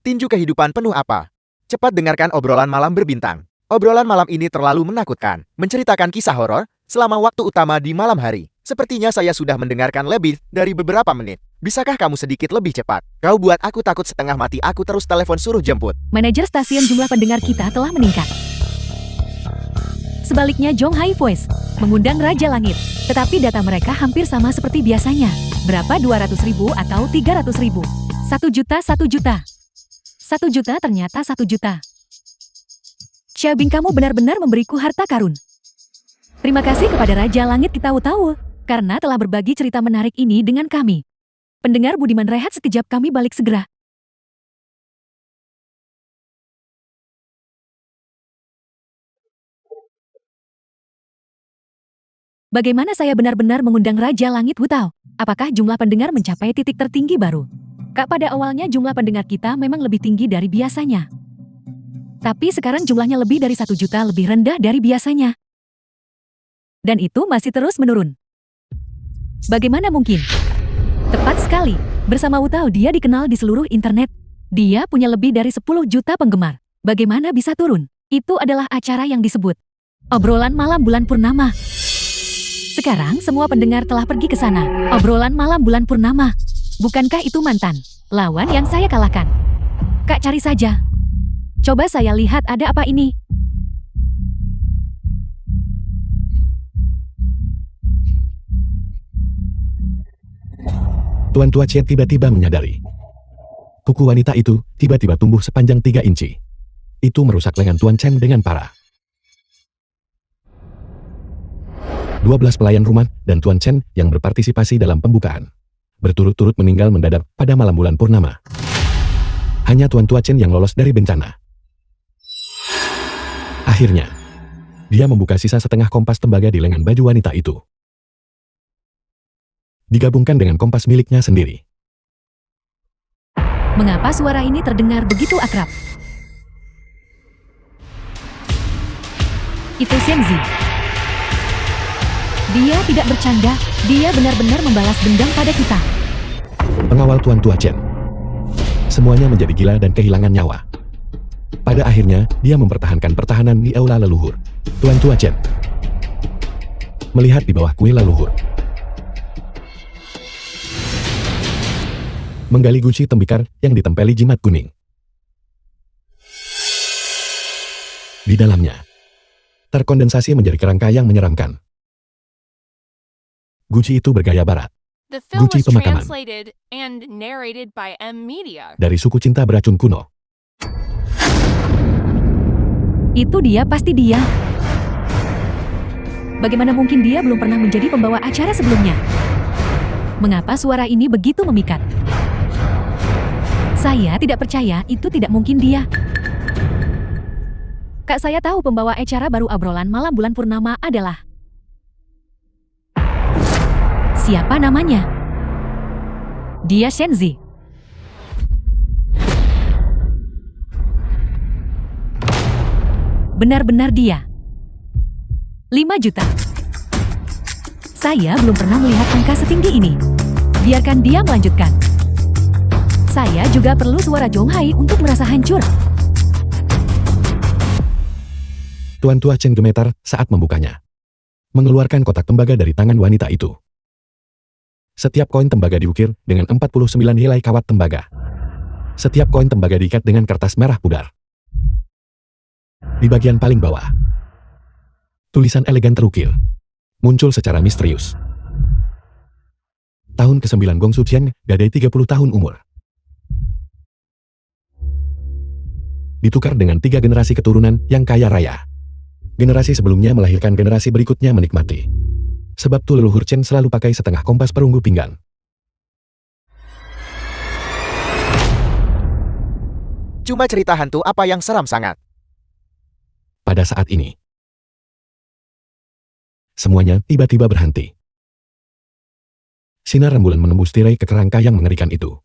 Tinju kehidupan penuh apa? Cepat dengarkan obrolan malam berbintang. Obrolan malam ini terlalu menakutkan, menceritakan kisah horor selama waktu utama di malam hari. Sepertinya saya sudah mendengarkan lebih dari beberapa menit. Bisakah kamu sedikit lebih cepat? Kau buat aku takut setengah mati. Aku terus telepon suruh jemput. Manajer stasiun jumlah pendengar kita telah meningkat. Sebaliknya Jonghai Voice mengundang Raja Langit. Tetapi data mereka hampir sama seperti biasanya. Berapa 200.000 atau 300.000? 1 juta, 1 juta. 1 juta ternyata 1 juta. Xiaobing, kamu benar-benar memberiku harta karun. Terima kasih kepada Raja Langit Tahu-Tahu karena telah berbagi cerita menarik ini dengan kami. Pendengar budiman, rehat sekejap, kami balik segera. Bagaimana saya benar-benar mengundang Raja Langit Hutao? Apakah jumlah pendengar mencapai titik tertinggi baru? Kak, pada awalnya jumlah pendengar kita memang lebih tinggi dari biasanya. Tapi sekarang jumlahnya lebih dari 1 juta, lebih rendah dari biasanya. Dan itu masih terus menurun. Bagaimana mungkin? Tepat sekali, bersama Hutao dia dikenal di seluruh internet. Dia punya lebih dari 10 juta penggemar. Bagaimana bisa turun? Itu adalah acara yang disebut obrolan malam bulan purnama. Sekarang semua pendengar telah pergi ke sana. Obrolan malam bulan purnama. Bukankah itu mantan lawan yang saya kalahkan? Kak, cari saja. Coba saya lihat ada apa ini. Tuan Tua Chen tiba-tiba menyadari. Kuku wanita itu tiba-tiba tumbuh sepanjang 3 inci. Itu merusak lengan Tuan Chen dengan parah. 12 pelayan rumah dan Tuan Chen yang berpartisipasi dalam pembukaan berturut-turut meninggal mendadak pada malam bulan purnama. Hanya Tuan Tua Chen yang lolos dari bencana. Akhirnya, dia membuka sisa setengah kompas tembaga di lengan baju wanita itu. Digabungkan dengan kompas miliknya sendiri. Mengapa suara ini terdengar begitu akrab? Itu Shenzi. Dia tidak bercanda, dia benar-benar membalas dendam pada kita. Pengawal Tuan Tua Chen. Semuanya menjadi gila dan kehilangan nyawa. Pada akhirnya, dia mempertahankan pertahanan di aula leluhur. Tuan Tua Chen melihat di bawah kuil leluhur. Menggali guci tembikar yang ditempeli jimat kuning. Di dalamnya, terkondensasi menjadi kerangka yang menyeramkan. Guci itu bergaya barat. The film Guci was pemakaman. translated and narrated by M Media. Dari suku cinta beracun kuno. Itu dia, pasti dia. Bagaimana mungkin dia belum pernah menjadi pembawa acara sebelumnya? Mengapa suara ini begitu memikat? Saya tidak percaya itu tidak mungkin dia. Kak, saya tahu pembawa acara baru obrolan malam bulan purnama adalah... Siapa namanya? Dia Shenzi. Benar-benar dia. 5 juta. Saya belum pernah melihat angka setinggi ini. Biarkan dia melanjutkan. Saya juga perlu suara Jonghai untuk merasa hancur. Tuan Tua Chen gemetar saat membukanya. Mengeluarkan kotak tembaga dari tangan wanita itu. Setiap koin tembaga diukir dengan 49 helai kawat tembaga. Setiap koin tembaga diikat dengan kertas merah pudar. Di bagian paling bawah, tulisan elegan terukir muncul secara misterius. Tahun ke-9 Gongsu Chen, gadai 30 tahun umur. Ditukar dengan 3 generasi keturunan yang kaya raya. Generasi sebelumnya melahirkan generasi berikutnya menikmati. Sebab tu leluhur Chen selalu pakai setengah kompas perunggu pinggang. Cuma cerita hantu apa yang seram sangat. Pada saat ini, semuanya tiba-tiba berhenti. Sinar rembulan menembus tirai ke kerangka yang mengerikan itu.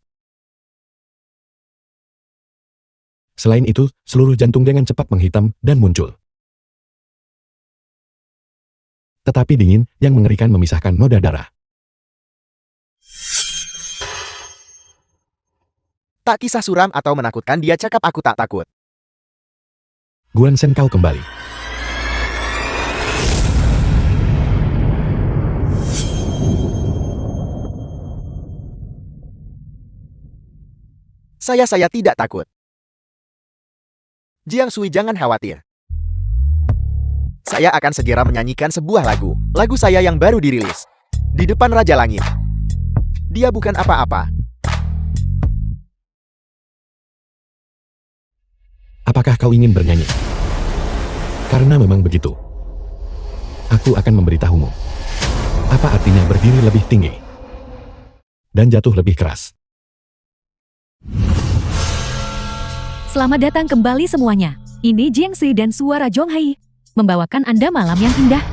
Selain itu, seluruh jantung dengan cepat menghitam dan muncul. Tetapi dingin yang mengerikan memisahkan noda darah. Tak kisah suram atau menakutkan, dia cakap aku tak takut. Guan Shen, kau kembali. Saya tidak takut. Jiang Sui, jangan khawatir. Saya akan segera menyanyikan sebuah lagu. Lagu saya yang baru dirilis. Di depan Raja Langit. Dia bukan apa-apa. Apakah kau ingin bernyanyi? Karena memang begitu. Aku akan memberitahumu. Apa artinya berdiri lebih tinggi dan jatuh lebih keras. Selamat datang kembali semuanya. Ini Jiang Sui dan suara Zhonghai membawakan Anda malam yang indah.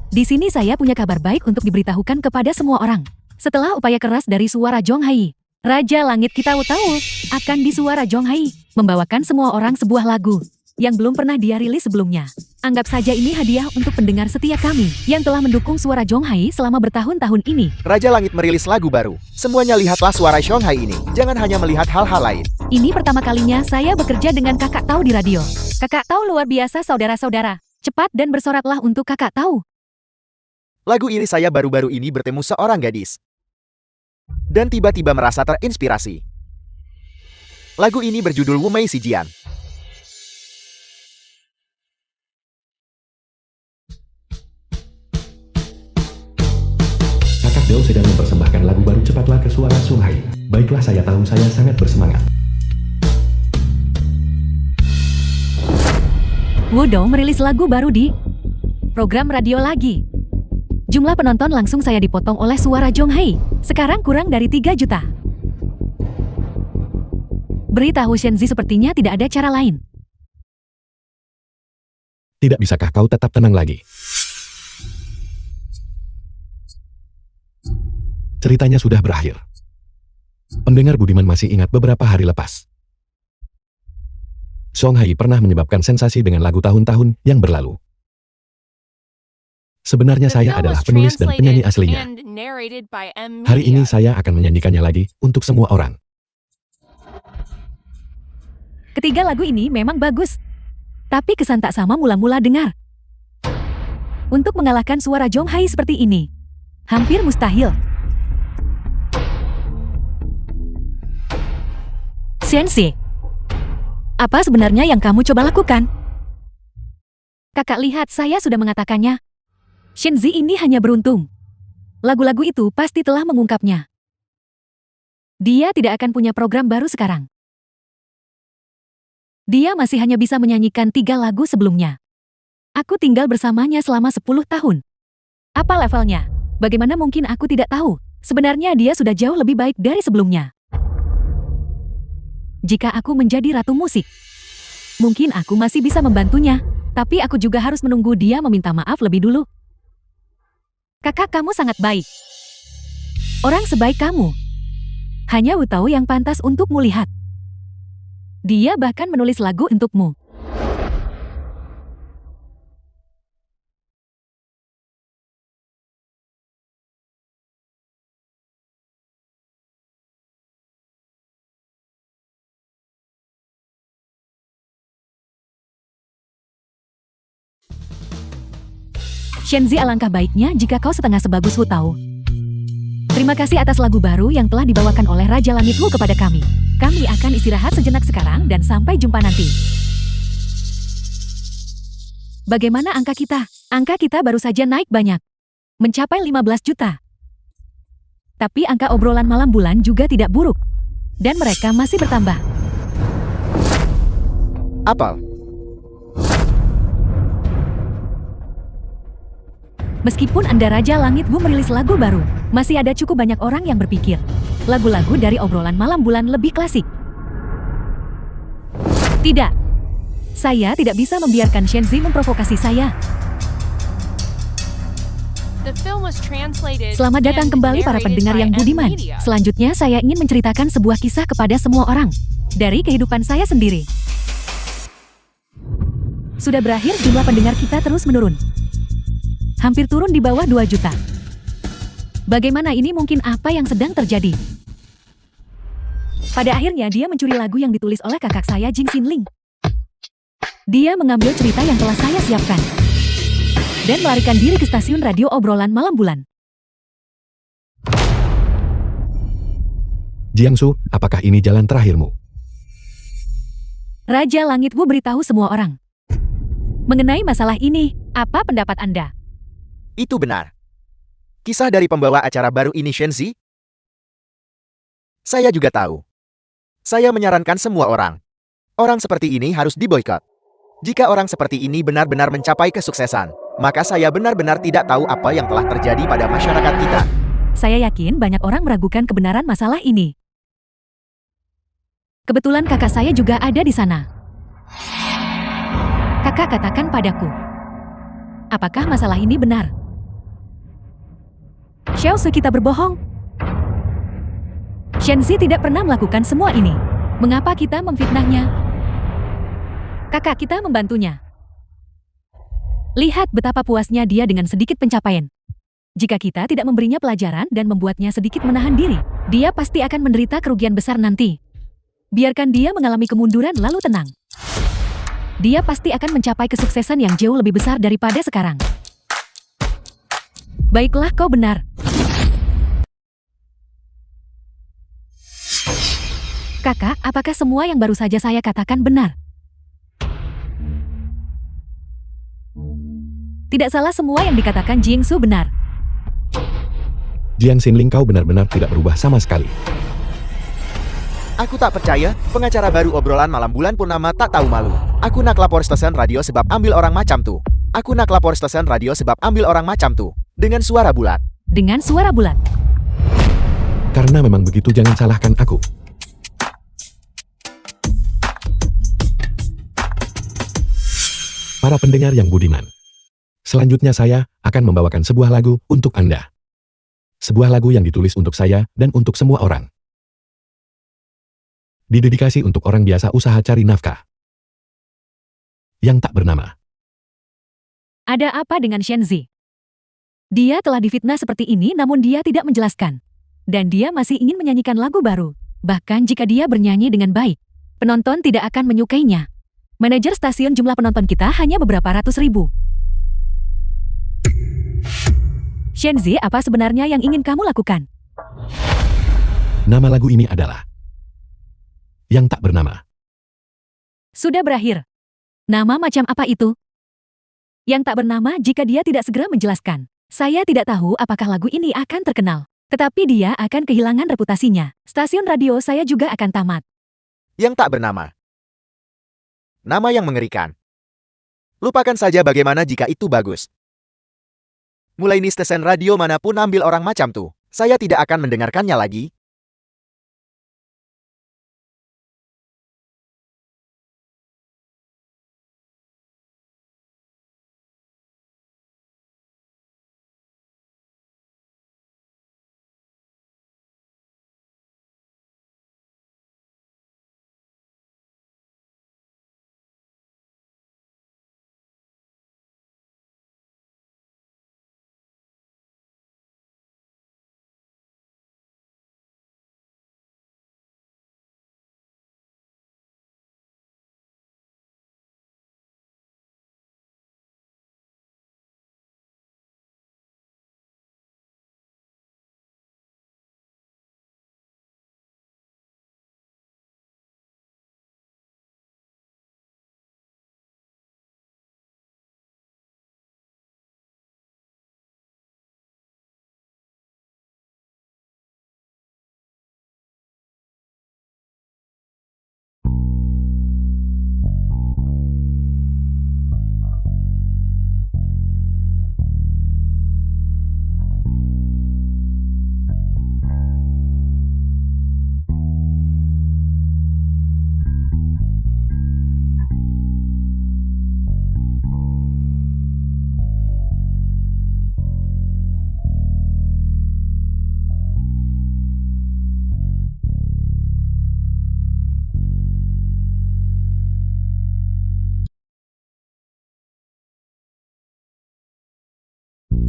Di sini saya punya kabar baik untuk diberitahukan kepada semua orang. Setelah upaya keras dari suara Zhonghai, Raja Langit kita tahu akan di suara Zhonghai membawakan semua orang sebuah lagu yang belum pernah dia rilis sebelumnya. Anggap saja ini hadiah untuk pendengar setia kami yang telah mendukung suara Zhonghai selama bertahun-tahun ini. Raja Langit merilis lagu baru. Semuanya lihatlah suara Zhonghai ini. Jangan hanya melihat hal-hal lain. Ini pertama kalinya saya bekerja dengan Kakak Tau di radio. Kakak Tau luar biasa saudara-saudara. Cepat dan bersoraklah untuk Kakak Tau. Lagu ini saya baru-baru ini bertemu seorang gadis. Dan tiba-tiba merasa terinspirasi. Lagu ini berjudul Wu Mei Si Jian. Kakak Deo sedang mempersembahkan lagu baru, cepatlah ke suara Zhonghai. Baiklah, saya tahu, saya sangat bersemangat. Wudo merilis lagu baru di program radio lagi. Jumlah penonton langsung saya dipotong oleh suara Zhonghai. Sekarang kurang dari 3 juta. Beritahu Shenzi sepertinya tidak ada cara lain. Tidak bisakah kau tetap tenang lagi? Ceritanya sudah berakhir. Pendengar budiman masih ingat beberapa hari lepas. Zhonghai pernah menyebabkan sensasi dengan lagu tahun-tahun yang berlalu. Sebenarnya saya adalah penulis dan penyanyi aslinya. Hari ini saya akan menyanyikannya lagi untuk semua orang. Ketiga lagu ini memang bagus. Tapi kesan tak sama mula-mula dengar. Untuk mengalahkan suara Zhonghai seperti ini, hampir mustahil. Sensei, apa sebenarnya yang kamu coba lakukan? Kakak lihat, saya sudah mengatakannya. Shenzi ini hanya beruntung. Lagu-lagu itu pasti telah mengungkapnya. Dia tidak akan punya program baru sekarang. Dia masih hanya bisa menyanyikan 3 lagu sebelumnya. Aku tinggal bersamanya selama 10 tahun. Apa levelnya? Bagaimana mungkin aku tidak tahu? Sebenarnya dia sudah jauh lebih baik dari sebelumnya. Jika aku menjadi ratu musik, mungkin aku masih bisa membantunya. Tapi aku juga harus menunggu dia meminta maaf lebih dulu. Kakak, kamu sangat baik. Orang sebaik kamu hanya Wu Tao yang pantas untukmu lihat. Dia bahkan menulis lagu untukmu. Shenzi, alangkah baiknya jika kau setengah sebagus Wu Tao. Terima kasih atas lagu baru yang telah dibawakan oleh Raja Langit Wu kepada kami. Kami akan istirahat sejenak sekarang dan sampai jumpa nanti. Bagaimana angka kita? Angka kita baru saja naik banyak. Mencapai 15 juta. Tapi angka obrolan malam bulan juga tidak buruk. Dan mereka masih bertambah. Apel. Meskipun Anda Raja Langit Wu merilis lagu baru, masih ada cukup banyak orang yang berpikir lagu-lagu dari obrolan malam bulan lebih klasik. Tidak. Saya tidak bisa membiarkan Shenzi memprovokasi saya. Selamat datang kembali para pendengar yang budiman. Selanjutnya saya ingin menceritakan sebuah kisah kepada semua orang. Dari kehidupan saya sendiri. Sudah berakhir, jumlah pendengar kita terus menurun. Hampir turun di bawah 2 juta. Bagaimana ini mungkin? Apa yang sedang terjadi? Pada akhirnya dia mencuri lagu yang ditulis oleh kakak saya Jing Xinling. Dia mengambil cerita yang telah saya siapkan dan melarikan diri ke stasiun radio obrolan malam bulan. Jiangsu, apakah ini jalan terakhirmu? Raja Langit Wu beritahu semua orang. Mengenai masalah ini, apa pendapat Anda? Itu benar. Kisah dari pembawa acara baru ini Shenzi? Saya juga tahu. Saya menyarankan semua orang. Orang seperti ini harus diboikot. Jika orang seperti ini benar-benar mencapai kesuksesan, maka saya benar-benar tidak tahu apa yang telah terjadi pada masyarakat kita. Saya yakin banyak orang meragukan kebenaran masalah ini. Kebetulan kakak saya juga ada di sana. Kakak katakan padaku, apakah masalah ini benar? Xiaosu kita berbohong. Shenzi tidak pernah melakukan semua ini. Mengapa kita memfitnahnya? Kakak kita membantunya. Lihat betapa puasnya dia dengan sedikit pencapaian. Jika kita tidak memberinya pelajaran dan membuatnya sedikit menahan diri, dia pasti akan menderita kerugian besar nanti. Biarkan dia mengalami kemunduran lalu tenang. Dia pasti akan mencapai kesuksesan yang jauh lebih besar daripada sekarang. Baiklah, kau benar. Kakak, apakah semua yang baru saja saya katakan benar? Tidak salah semua yang dikatakan Jingsu benar. Jiang Xinling, kau benar-benar tidak berubah sama sekali. Aku tak percaya, pengacara baru obrolan malam bulan purnama tak tahu malu. Aku nak lapor stasiun radio sebab ambil orang macam tuh. Aku nak lapor stasiun radio sebab ambil orang macam tuh. Dengan suara bulat. Dengan suara bulat. Karena memang begitu, jangan salahkan aku. Para pendengar yang budiman. Selanjutnya saya akan membawakan sebuah lagu untuk Anda. Sebuah lagu yang ditulis untuk saya dan untuk semua orang. Didedikasi untuk orang biasa usaha cari nafkah. Yang tak bernama. Ada apa dengan Shenzi? Dia telah difitnah seperti ini namun dia tidak menjelaskan. Dan dia masih ingin menyanyikan lagu baru. Bahkan jika dia bernyanyi dengan baik, penonton tidak akan menyukainya. Manajer stasiun, jumlah penonton kita hanya beberapa ratus ribu. Shenzi, apa sebenarnya yang ingin kamu lakukan? Nama lagu ini adalah Yang Tak Bernama. Sudah berakhir. Nama macam apa itu? Yang tak bernama. Jika dia tidak segera menjelaskan, saya tidak tahu apakah lagu ini akan terkenal. Tetapi dia akan kehilangan reputasinya. Stasiun radio saya juga akan tamat. Yang tak bernama. Nama yang mengerikan. Lupakan saja bagaimana jika itu bagus. Mulai ini stasiun radio manapun ambil orang macam tuh, saya tidak akan mendengarkannya lagi.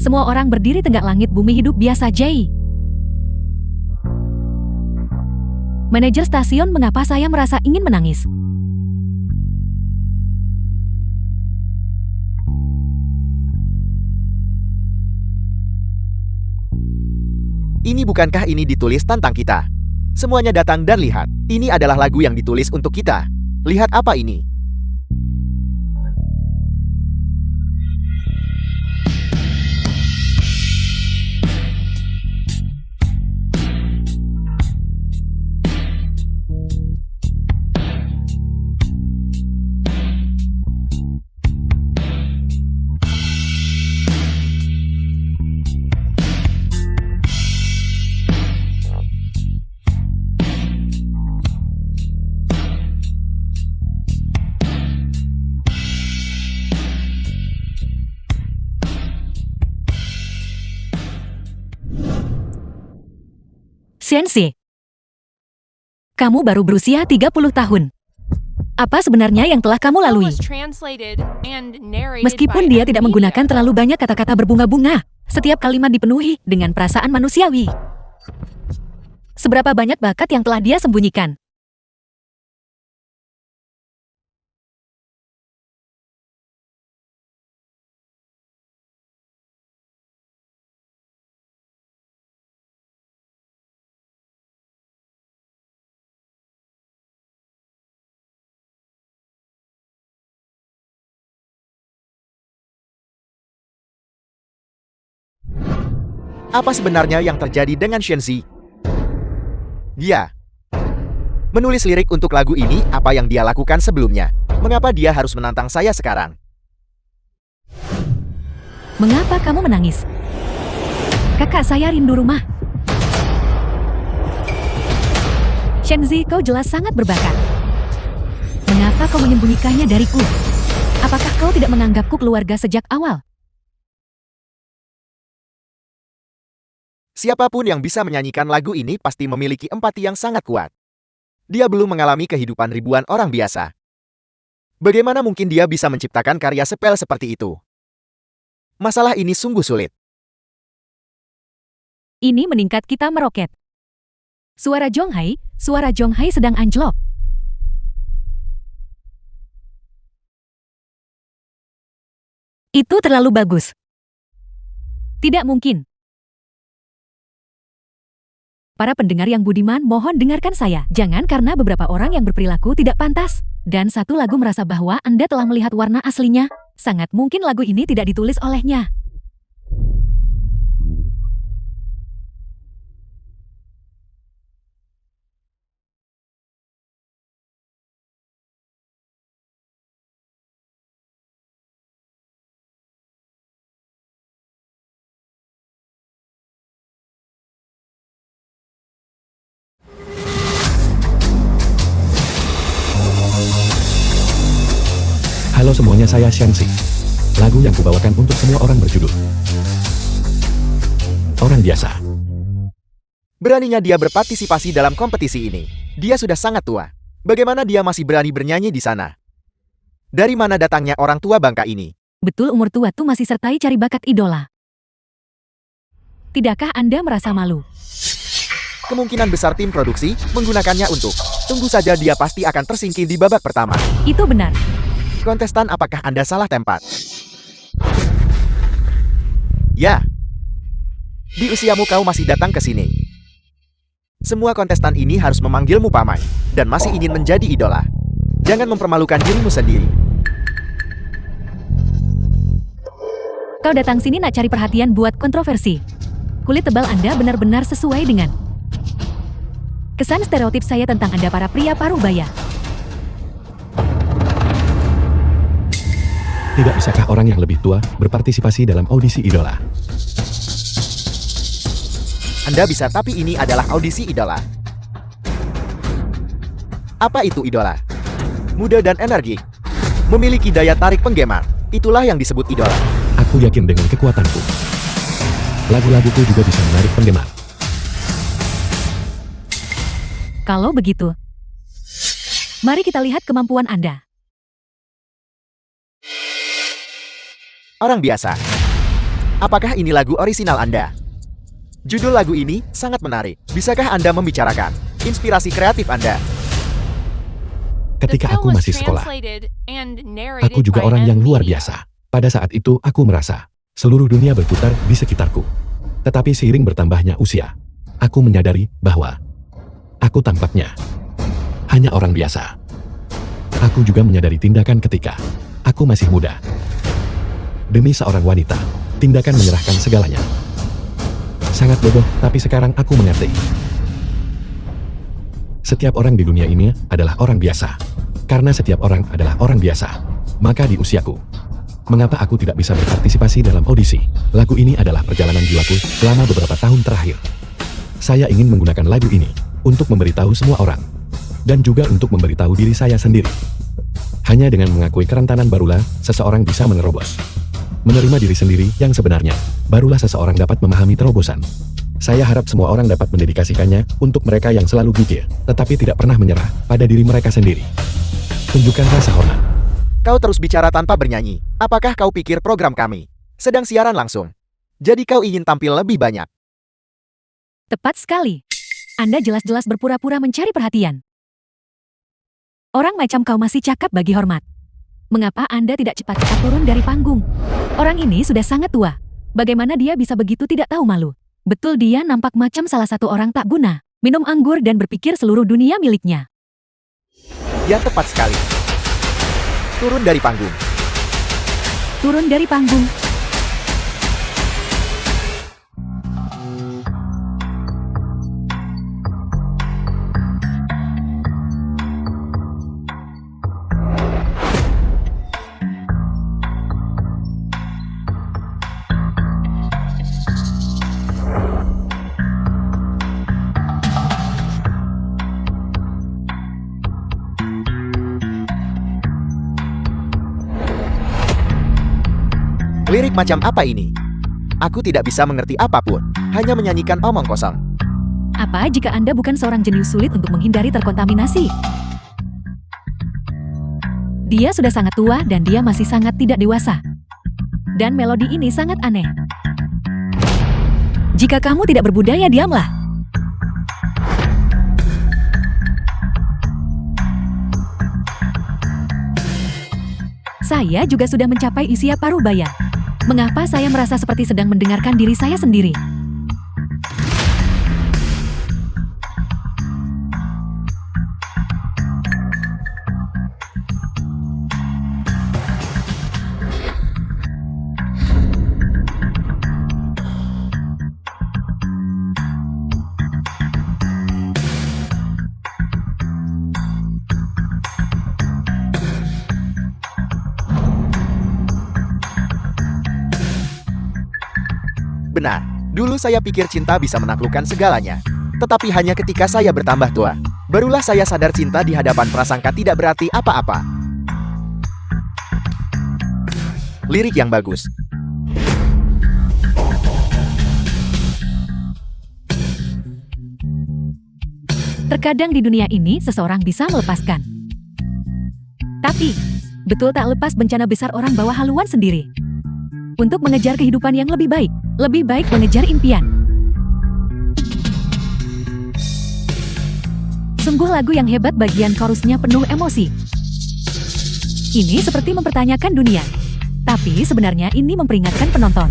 Semua orang berdiri tegak, langit bumi hidup biasa, Jay. Manajer stasiun, mengapa saya merasa ingin menangis? Ini bukankah ini ditulis tentang kita? Semuanya datang dan lihat. Ini adalah lagu yang ditulis untuk kita. Lihat apa ini? Sensei, kamu baru berusia 30 tahun. Apa sebenarnya yang telah kamu lalui? Was translated and narrated Meskipun by dia tidak Emilia. menggunakan terlalu banyak kata-kata berbunga-bunga, setiap kalimat dipenuhi dengan perasaan manusiawi. Seberapa banyak bakat yang telah dia sembunyikan? Apa sebenarnya yang terjadi dengan Shenzi? Dia menulis lirik untuk lagu ini. Apa yang dia lakukan sebelumnya? Mengapa dia harus menantang saya sekarang? Mengapa kamu menangis? Kakak saya rindu rumah. Shenzi, kau jelas sangat berbakat. Mengapa kau menyembunyikannya dariku? Apakah kau tidak menganggapku keluarga sejak awal? Siapapun yang bisa menyanyikan lagu ini pasti memiliki empati yang sangat kuat. Dia belum mengalami kehidupan ribuan orang biasa. Bagaimana mungkin dia bisa menciptakan karya sepele seperti itu? Masalah ini sungguh sulit. Ini meningkat, kita meroket. Suara Jonghai sedang anjlok. Itu terlalu bagus. Tidak mungkin. Para pendengar yang budiman, mohon dengarkan saya. Jangan karena beberapa orang yang berperilaku tidak pantas dan satu lagu merasa bahwa Anda telah melihat warna aslinya. Sangat mungkin lagu ini tidak ditulis olehnya. Halo semuanya, saya Shenzi. Lagu yang kubawakan untuk semua orang berjudul Orang Biasa. Beraninya dia berpartisipasi dalam kompetisi ini. Dia sudah sangat tua. Bagaimana dia masih berani bernyanyi di sana? Dari mana datangnya orang tua bangka ini? Betul, umur tua tuh masih sertai cari bakat idola. Tidakkah Anda merasa malu? Kemungkinan besar tim produksi menggunakannya untuk. Tunggu saja, dia pasti akan tersingkir di babak pertama. Itu benar. Kontestan, apakah Anda salah tempat? Ya. Di usiamu kau masih datang ke sini. Semua kontestan ini harus memanggilmu pamai dan masih ingin menjadi idola. Jangan mempermalukan dirimu sendiri. Kau datang sini nak cari perhatian buat kontroversi. Kulit tebal Anda benar-benar sesuai dengan kesan stereotip saya tentang Anda para pria parubaya. Tidak bisakah orang yang lebih tua berpartisipasi dalam audisi idola? Anda bisa, tapi ini adalah audisi idola. Apa itu idola? Muda dan energi. Memiliki daya tarik penggemar. Itulah yang disebut idola. Aku yakin dengan kekuatanku. Lagu-laguku juga bisa menarik penggemar. Kalau begitu, mari kita lihat kemampuan Anda. Orang biasa. Apakah ini lagu orisinal Anda? Judul lagu ini sangat menarik. Bisakah Anda membicarakan? Inspirasi kreatif Anda. The Ketika film aku was masih sekolah, translated and narrated aku juga by orang yang luar Media. biasa. Pada saat itu aku merasa seluruh dunia berputar di sekitarku. Tetapi seiring bertambahnya usia, aku menyadari bahwa aku tampaknya hanya orang biasa. Aku juga menyadari tindakan ketika aku masih muda. Demi seorang wanita, tindakan menyerahkan segalanya. Sangat bodoh, tapi sekarang aku mengerti. Setiap orang di dunia ini adalah orang biasa. Karena setiap orang adalah orang biasa, maka di usiaku, mengapa aku tidak bisa berpartisipasi dalam audisi? Lagu ini adalah perjalanan jiwaku selama beberapa tahun terakhir. Saya ingin menggunakan lagu ini untuk memberitahu semua orang, dan juga untuk memberitahu diri saya sendiri. Hanya dengan mengakui kerentanan barulah seseorang bisa menerobos. Menerima diri sendiri yang sebenarnya, barulah seseorang dapat memahami terobosan. Saya harap semua orang dapat mendedikasikannya untuk mereka yang selalu gigih, tetapi tidak pernah menyerah pada diri mereka sendiri. Tunjukkan rasa hormat. Kau terus bicara tanpa bernyanyi. Apakah kau pikir program kami sedang siaran langsung? Jadi kau ingin tampil lebih banyak. Tepat sekali. Anda jelas-jelas berpura-pura mencari perhatian. Orang macam kau masih cakap bagi hormat. Mengapa Anda tidak cepat-cepat turun dari panggung? Orang ini sudah sangat tua. Bagaimana dia bisa begitu tidak tahu malu? Betul, dia nampak macam salah satu orang tak guna. Minum anggur dan berpikir seluruh dunia miliknya. Ya, tepat sekali. Turun dari panggung. Turun dari panggung. Lirik macam apa ini? Aku tidak bisa mengerti apapun, hanya menyanyikan omong kosong. Apa jika Anda bukan seorang jenius sulit untuk menghindari terkontaminasi? Dia sudah sangat tua dan dia masih sangat tidak dewasa. Dan melodi ini sangat aneh. Jika kamu tidak berbudaya, diamlah. Saya juga sudah mencapai usia parubaya. Mengapa saya merasa seperti sedang mendengarkan diri saya sendiri? Benar, dulu saya pikir cinta bisa menaklukkan segalanya. Tetapi hanya ketika saya bertambah tua, barulah saya sadar cinta di hadapan prasangka tidak berarti apa-apa. Lirik yang bagus. Terkadang di dunia ini seseorang bisa melepaskan. Tapi, betul tak lepas bencana besar orang bawa haluan sendiri. Untuk mengejar kehidupan yang lebih baik mengejar impian. Sungguh lagu yang hebat, bagian chorusnya penuh emosi. Ini seperti mempertanyakan dunia. Tapi sebenarnya ini memperingatkan penonton.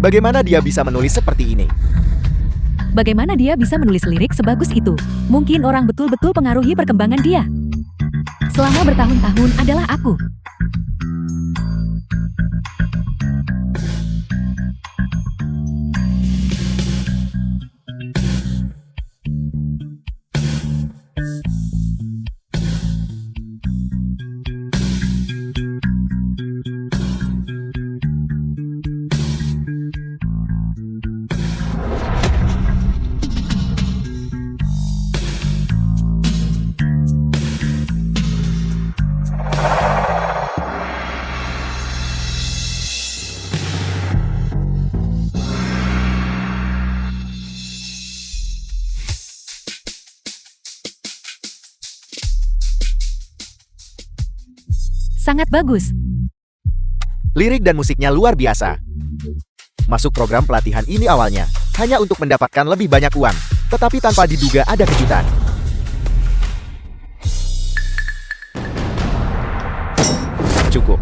Bagaimana dia bisa menulis seperti ini? Bagaimana dia bisa menulis lirik sebagus itu? Mungkin orang betul-betul pengaruhi perkembangan dia. Selama bertahun-tahun adalah aku. Sangat bagus. Lirik dan musiknya luar biasa. Masuk program pelatihan ini awalnya hanya untuk mendapatkan lebih banyak uang, tetapi tanpa diduga ada kejutan. Cukup.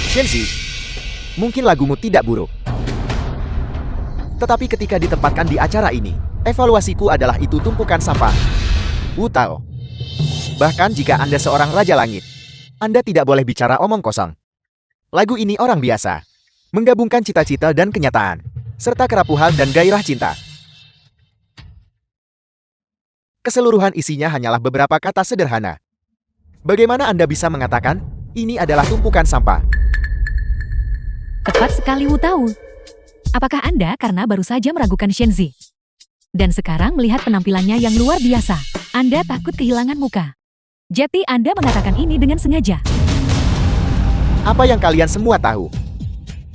Shenzi, mungkin lagumu tidak buruk. Tetapi ketika ditempatkan di acara ini, evaluasiku adalah itu tumpukan sampah. Wu Tao. Bahkan jika Anda seorang Raja Langit, Anda tidak boleh bicara omong kosong. Lagu ini orang biasa, menggabungkan cita-cita dan kenyataan, serta kerapuhan dan gairah cinta. Keseluruhan isinya hanyalah beberapa kata sederhana. Bagaimana Anda bisa mengatakan, ini adalah tumpukan sampah? Tepat sekali Wu Tao. Apakah Anda karena baru saja meragukan Shenzi? Dan sekarang melihat penampilannya yang luar biasa, Anda takut kehilangan muka. Jadi Anda mengatakan ini dengan sengaja. Apa yang kalian semua tahu?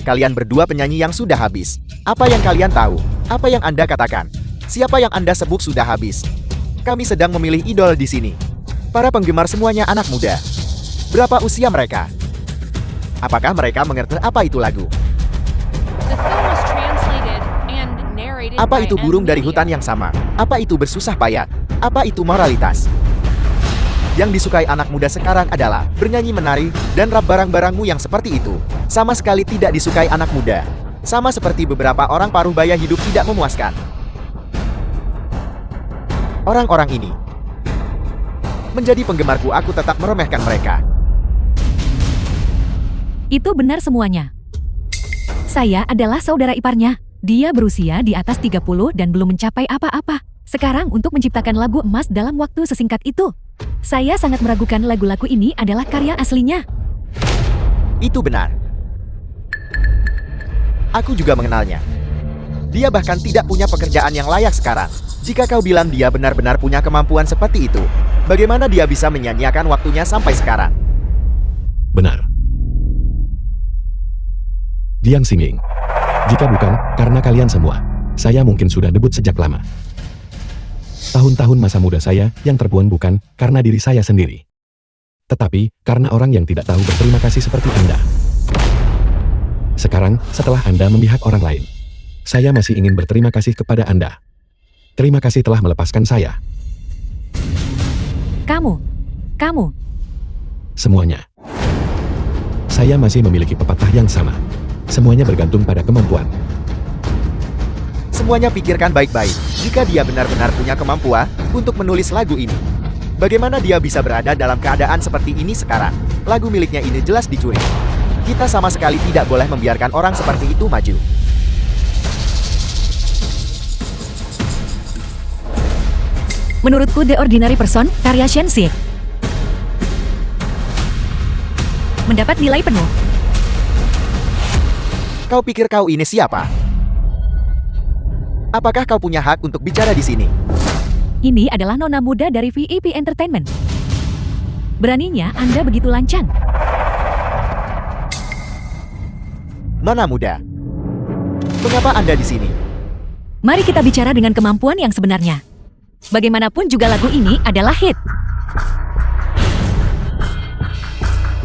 Kalian berdua penyanyi yang sudah habis. Apa yang kalian tahu? Apa yang Anda katakan? Siapa yang Anda sebut sudah habis? Kami sedang memilih idol di sini. Para penggemar semuanya anak muda. Berapa usia mereka? Apakah mereka mengerti apa itu lagu? The film was translated and narrated Apa by itu M. burung dari Media. hutan yang sama? Apa itu bersusah payah? Apa itu moralitas? Yang disukai anak muda sekarang adalah bernyanyi menari dan rap barang-barangmu yang seperti itu. Sama sekali tidak disukai anak muda. Sama seperti beberapa orang paruh baya hidup tidak memuaskan. Orang-orang ini menjadi penggemarku, aku tetap meremehkan mereka. Itu benar semuanya. Saya adalah saudara iparnya. Dia berusia di atas 30 dan belum mencapai apa-apa. Sekarang untuk menciptakan lagu emas dalam waktu sesingkat itu. Saya sangat meragukan lagu-lagu ini adalah karya aslinya. Itu benar. Aku juga mengenalnya. Dia bahkan tidak punya pekerjaan yang layak sekarang. Jika kau bilang dia benar-benar punya kemampuan seperti itu, bagaimana dia bisa menyanyiakan waktunya sampai sekarang? Benar. Jiang Xingling. Jika bukan, karena kalian semua, saya mungkin sudah debut sejak lama. Tahun-tahun masa muda saya yang terbuang bukan karena diri saya sendiri. Tetapi, karena orang yang tidak tahu berterima kasih seperti Anda. Sekarang, setelah Anda memihak orang lain, saya masih ingin berterima kasih kepada Anda. Terima kasih telah melepaskan saya. Kamu. Semuanya. Saya masih memiliki pepatah yang sama. Semuanya bergantung pada kemampuan. Semuanya pikirkan baik-baik. Jika dia benar-benar punya kemampuan untuk menulis lagu ini, bagaimana dia bisa berada dalam keadaan seperti ini sekarang? Lagu miliknya ini jelas dicuri. Kita sama sekali tidak boleh membiarkan orang seperti itu maju. Menurutku The Ordinary Person, karya Shenzi, mendapat nilai penuh. Kau pikir kau ini siapa? Apakah kau punya hak untuk bicara di sini? Ini adalah nona muda dari VIP Entertainment. Beraninya Anda begitu lancang. Nona muda. Mengapa Anda di sini? Mari kita bicara dengan kemampuan yang sebenarnya. Bagaimanapun juga lagu ini adalah hit.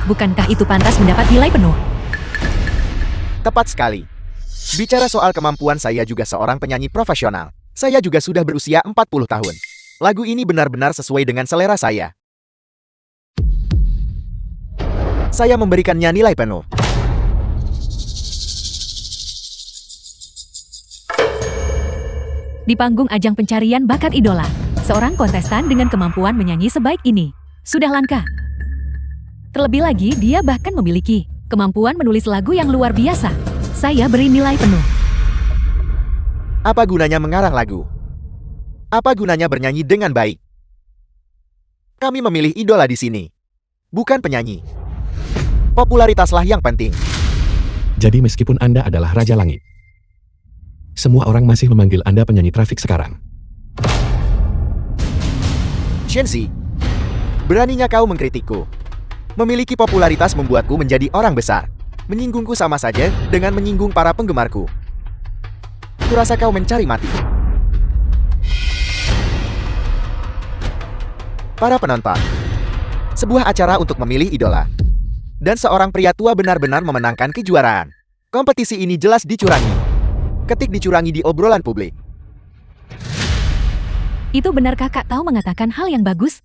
Bukankah itu pantas mendapat nilai penuh? Tepat sekali. Bicara soal kemampuan, saya juga seorang penyanyi profesional. Saya juga sudah berusia 40 tahun. Lagu ini benar-benar sesuai dengan selera saya. Saya memberikannya nilai penuh. Di panggung ajang pencarian bakat idola, seorang kontestan dengan kemampuan menyanyi sebaik ini sudah langka. Terlebih lagi, dia bahkan memiliki kemampuan menulis lagu yang luar biasa. Saya beri nilai penuh. Apa gunanya mengarang lagu? Apa gunanya bernyanyi dengan baik? Kami memilih idola di sini, bukan penyanyi. Popularitaslah yang penting. Jadi meskipun Anda adalah Raja Langit, semua orang masih memanggil Anda penyanyi trafik sekarang. Shenzi, beraninya kau mengkritikku. Memiliki popularitas membuatku menjadi orang besar. Menyinggungku sama saja dengan menyinggung para penggemarku. Kurasa kau mencari mati. Para penonton, sebuah acara untuk memilih idola. Dan seorang pria tua benar-benar memenangkan kejuaraan. Kompetisi ini jelas dicurangi. Ketik dicurangi di obrolan publik. Itu benar kakak tahu mengatakan hal yang bagus?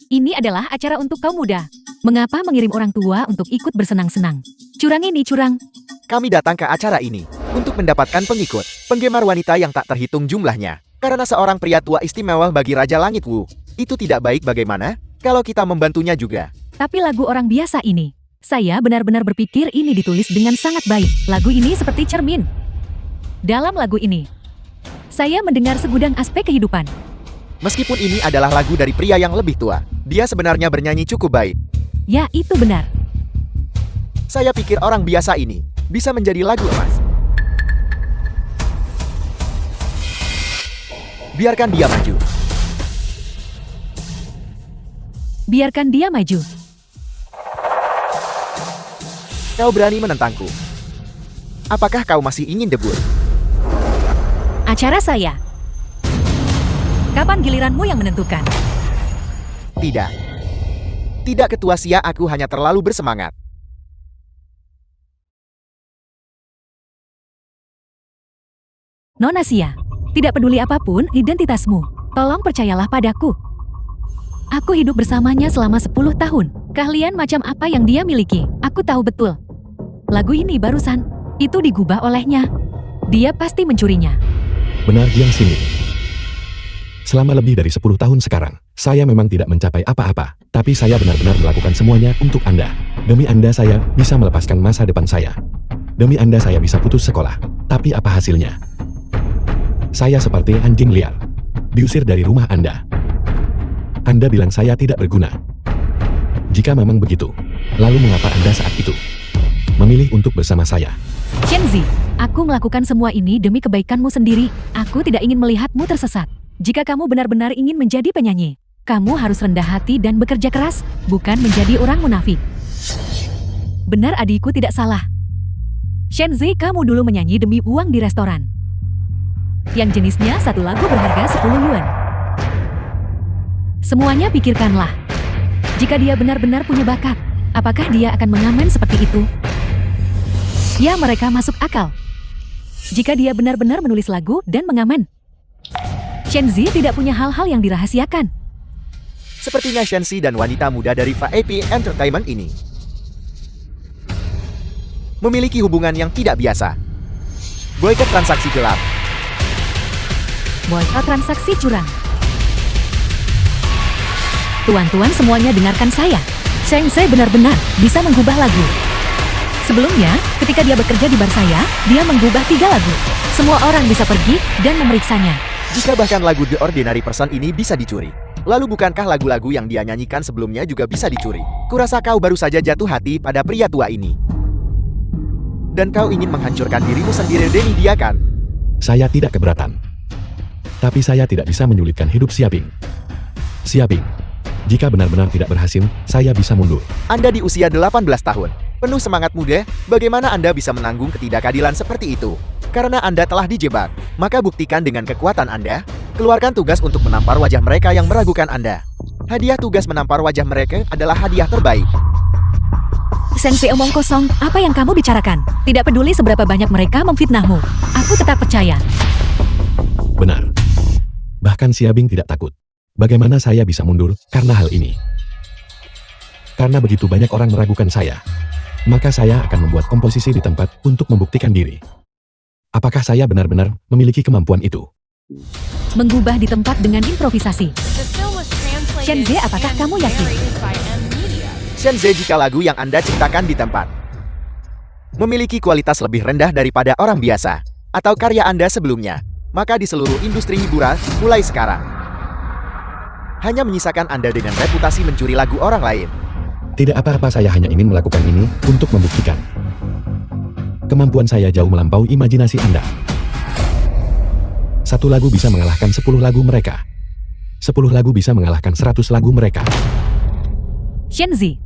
Ini adalah acara untuk kaum muda. Mengapa mengirim orang tua untuk ikut bersenang-senang? Curang ini curang. Kami datang ke acara ini untuk mendapatkan pengikut, penggemar wanita yang tak terhitung jumlahnya. Karena seorang pria tua istimewa bagi Raja Langit Wu. Itu tidak baik bagaimana kalau kita membantunya juga. Tapi lagu orang biasa ini, saya benar-benar berpikir ini ditulis dengan sangat baik. Lagu ini seperti cermin. Dalam lagu ini, saya mendengar segudang aspek kehidupan. Meskipun ini adalah lagu dari pria yang lebih tua, dia sebenarnya bernyanyi cukup baik. Ya, itu benar. Saya pikir orang biasa ini bisa menjadi lagu emas. Biarkan dia maju. Biarkan dia maju. Kau berani menentangku. Apakah kau masih ingin debut? Acara saya. Kapan giliranmu yang menentukan? Tidak. Tidak ketua Sia, aku hanya terlalu bersemangat. Nona Sia, tidak peduli apapun identitasmu, tolong percayalah padaku. Aku hidup bersamanya selama 10 tahun. Keahlian macam apa yang dia miliki, aku tahu betul. Lagu ini barusan, itu digubah olehnya. Dia pasti mencurinya. Benar Jiang Xingling. Selama lebih dari 10 tahun sekarang, saya memang tidak mencapai apa-apa, tapi saya benar-benar melakukan semuanya untuk Anda. Demi Anda saya bisa melepaskan masa depan saya. Demi Anda saya bisa putus sekolah. Tapi apa hasilnya? Saya seperti anjing liar. Diusir dari rumah Anda. Anda bilang saya tidak berguna. Jika memang begitu, lalu mengapa Anda saat itu memilih untuk bersama saya? Shenzi, aku melakukan semua ini demi kebaikanmu sendiri. Aku tidak ingin melihatmu tersesat. Jika kamu benar-benar ingin menjadi penyanyi, kamu harus rendah hati dan bekerja keras, bukan menjadi orang munafik. Benar adikku tidak salah. Shenzi, kamu dulu menyanyi demi uang di restoran. Yang jenisnya satu lagu berharga 10 yuan. Semuanya pikirkanlah. Jika dia benar-benar punya bakat, apakah dia akan mengamen seperti itu? Ya, mereka masuk akal. Jika dia benar-benar menulis lagu dan mengamen. Shenzi tidak punya hal-hal yang dirahasiakan. Sepertinya Shenzi dan wanita muda dari VIP Entertainment ini memiliki hubungan yang tidak biasa. Boykot transaksi gelap. Boykot transaksi curang. Tuan-tuan semuanya dengarkan saya. Shenzi benar-benar bisa mengubah lagu. Sebelumnya, ketika dia bekerja di bar saya, dia mengubah 3 lagu. Semua orang bisa pergi dan memeriksanya. Jika bahkan lagu The Ordinary Person ini bisa dicuri, lalu bukankah lagu-lagu yang dia nyanyikan sebelumnya juga bisa dicuri? Kurasa kau baru saja jatuh hati pada pria tua ini. Dan kau ingin menghancurkan dirimu sendiri demi dia kan? Saya tidak keberatan. Tapi saya tidak bisa menyulitkan hidup Xiaoping. Xiaoping, jika benar-benar tidak berhasil, saya bisa mundur. Anda di usia 18 tahun, penuh semangat muda, bagaimana Anda bisa menanggung ketidakadilan seperti itu? Karena Anda telah dijebak, maka buktikan dengan kekuatan Anda. Keluarkan tugas untuk menampar wajah mereka yang meragukan Anda. Hadiah tugas menampar wajah mereka adalah hadiah terbaik. Sensei omong kosong, apa yang kamu bicarakan? Tidak peduli seberapa banyak mereka memfitnahmu. Aku tetap percaya. Benar. Bahkan Xiaoping tidak takut. Bagaimana saya bisa mundur karena hal ini? Karena begitu banyak orang meragukan saya, maka saya akan membuat komposisi di tempat untuk membuktikan diri. Apakah saya benar-benar memiliki kemampuan itu? Mengubah di tempat dengan improvisasi. The film was translated Shenzi, apakah and kamu yakin? narrated by M Media. Shenzi, jika lagu yang Anda ciptakan di tempat memiliki kualitas lebih rendah daripada orang biasa, atau karya Anda sebelumnya, maka di seluruh industri hiburan, mulai sekarang, hanya menyisakan Anda dengan reputasi mencuri lagu orang lain. Tidak apa-apa, saya hanya ingin melakukan ini untuk membuktikan. Kemampuan saya jauh melampaui imajinasi Anda. 1 lagu bisa mengalahkan 10 lagu mereka. 10 lagu bisa mengalahkan 100 lagu mereka. Shenzi,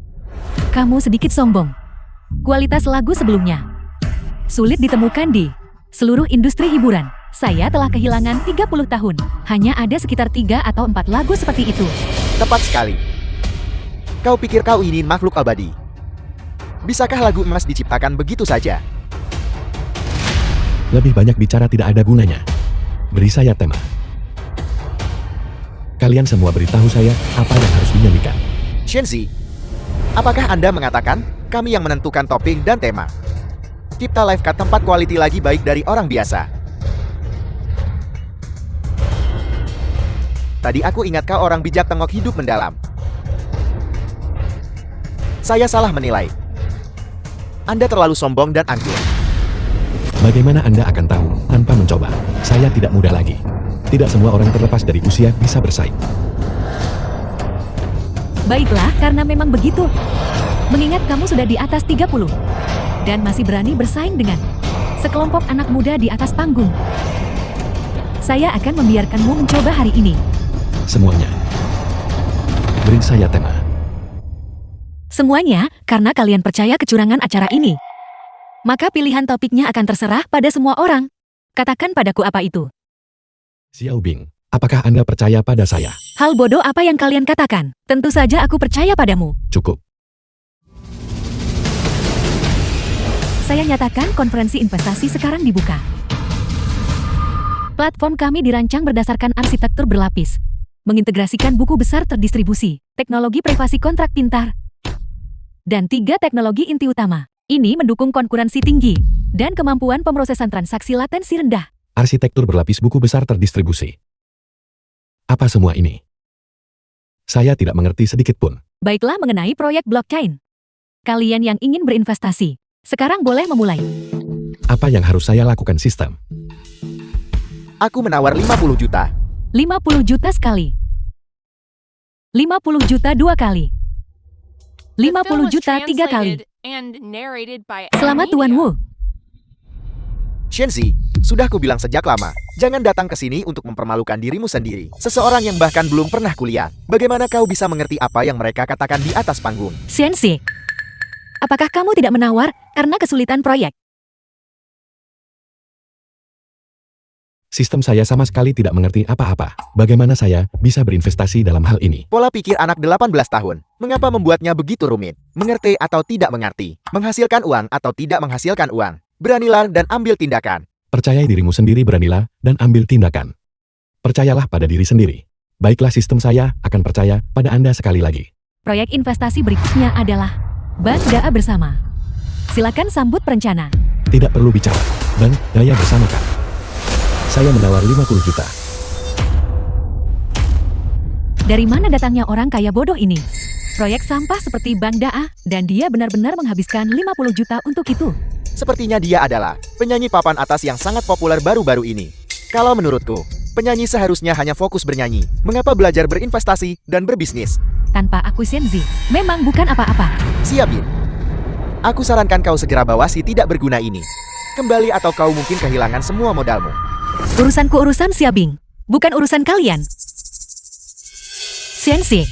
kamu sedikit sombong. Kualitas lagu sebelumnya sulit ditemukan di seluruh industri hiburan. Saya telah kehilangan 30 tahun. Hanya ada sekitar 3 atau 4 lagu seperti itu. Tepat sekali. Kau pikir kau ini makhluk abadi. Bisakah lagu emas diciptakan begitu saja? Lebih banyak bicara tidak ada gunanya. Beri saya tema. Kalian semua beritahu saya apa yang harus dinyanyikan. Shenzi, apakah Anda mengatakan kami yang menentukan topik dan tema? Cipta live cut tempat quality lagi baik dari orang biasa. Tadi aku ingat kau orang bijak tengok hidup mendalam. Saya salah menilai. Anda terlalu sombong dan angkuh. Bagaimana Anda akan tahu tanpa mencoba? Saya tidak muda lagi. Tidak semua orang terlepas dari usia bisa bersaing. Baiklah, karena memang begitu. Mengingat kamu sudah di atas 30 dan masih berani bersaing dengan sekelompok anak muda di atas panggung. Saya akan membiarkanmu mencoba hari ini. Semuanya. Beri saya tema. Semuanya, karena kalian percaya kecurangan acara ini. Maka pilihan topiknya akan terserah pada semua orang. Katakan padaku apa itu. Xiao Bing, apakah Anda percaya pada saya? Hal bodoh apa yang kalian katakan? Tentu saja aku percaya padamu. Cukup. Saya nyatakan konferensi investasi sekarang dibuka. Platform kami dirancang berdasarkan arsitektur berlapis. Mengintegrasikan buku besar terdistribusi, teknologi privasi kontrak pintar, dan 3 teknologi inti utama. Ini mendukung konkurensi tinggi dan kemampuan pemrosesan transaksi latensi rendah. Arsitektur berlapis buku besar terdistribusi. Apa semua ini? Saya tidak mengerti sedikit pun. Baiklah mengenai proyek blockchain. Kalian yang ingin berinvestasi, sekarang boleh memulai. Apa yang harus saya lakukan sistem? Aku menawar 50 juta. 50 juta sekali. 50 juta 2 kali. The film 50 was juta 3 kali. translated and narrated by Selamat Media. Tuan Wu. Shenzi, sudah kubilang sejak lama, jangan datang ke sini untuk mempermalukan dirimu sendiri. Seseorang yang bahkan belum pernah kuliah. Bagaimana kau bisa mengerti apa yang mereka katakan di atas panggung? Sensei, apakah kamu tidak menawar karena kesulitan proyek? Sistem saya sama sekali tidak mengerti apa-apa. Bagaimana saya bisa berinvestasi dalam hal ini? Pola pikir anak 18 tahun. Mengapa membuatnya begitu rumit? Mengerti atau tidak mengerti? Menghasilkan uang atau tidak menghasilkan uang? Beranilah dan ambil tindakan. Percayai dirimu sendiri, beranilah dan ambil tindakan. Percayalah pada diri sendiri. Baiklah, sistem saya akan percaya pada Anda sekali lagi. Proyek investasi berikutnya adalah Bank Daya Bersama. Silakan sambut perencana. Tidak perlu bicara. Bank Daya Bersama kan? Saya menawar 50 juta. Dari mana datangnya orang kaya bodoh ini? Proyek sampah seperti Bank Da'a, dan dia benar-benar menghabiskan 50 juta untuk itu. Sepertinya dia adalah penyanyi papan atas yang sangat populer baru-baru ini. Kalau menurutku, penyanyi seharusnya hanya fokus bernyanyi. Mengapa belajar berinvestasi dan berbisnis? Tanpa aku Shenzi, memang bukan apa-apa. Siapin. Aku sarankan kau segera bawa si tidak berguna ini. Kembali atau kau mungkin kehilangan semua modalmu. Urusanku urusan Xiabing, bukan urusan kalian. Sensei,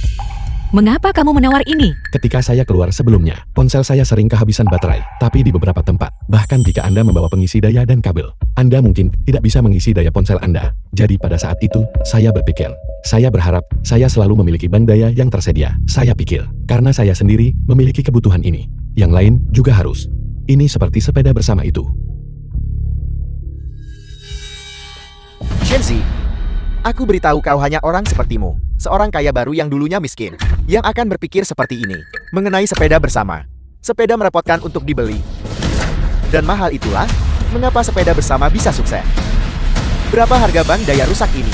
mengapa kamu menawar ini? Ketika saya keluar sebelumnya, ponsel saya sering kehabisan baterai. Tapi di beberapa tempat, bahkan jika Anda membawa pengisi daya dan kabel, Anda mungkin tidak bisa mengisi daya ponsel Anda. Jadi pada saat itu, saya berpikir, saya berharap saya selalu memiliki bank daya yang tersedia. Saya pikir, karena saya sendiri memiliki kebutuhan ini, yang lain juga harus. Ini seperti sepeda bersama itu. Shenzi, aku beritahu kau hanya orang sepertimu. Seorang kaya baru yang dulunya miskin. Yang akan berpikir seperti ini. Mengenai sepeda bersama. Sepeda merepotkan untuk dibeli. Dan mahal itulah, mengapa sepeda bersama bisa sukses. Berapa harga bank daya rusak ini?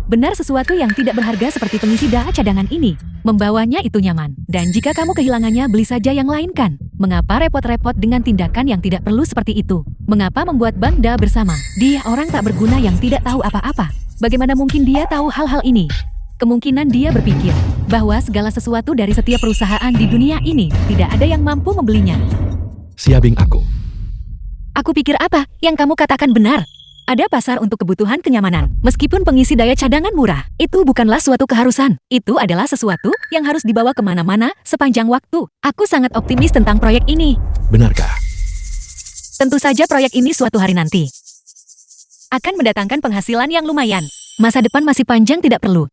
Benar, sesuatu yang tidak berharga seperti pengisi daya cadangan ini. Membawanya itu nyaman. Dan jika kamu kehilangannya, beli saja yang lain kan? Mengapa repot-repot dengan tindakan yang tidak perlu seperti itu? Mengapa membuat bank daya bersama? Dia orang tak berguna yang tidak tahu apa-apa. Bagaimana mungkin dia tahu hal-hal ini? Kemungkinan dia berpikir bahwa segala sesuatu dari setiap perusahaan di dunia ini tidak ada yang mampu membelinya. Xiabing aku. Aku pikir apa yang kamu katakan benar. Ada pasar untuk kebutuhan kenyamanan. Meskipun pengisi daya cadangan murah, itu bukanlah suatu keharusan. Itu adalah sesuatu yang harus dibawa kemana-mana sepanjang waktu. Aku sangat optimis tentang proyek ini. Benarkah? Tentu saja proyek ini suatu hari nanti akan mendatangkan penghasilan yang lumayan. Masa depan masih panjang, tidak perlu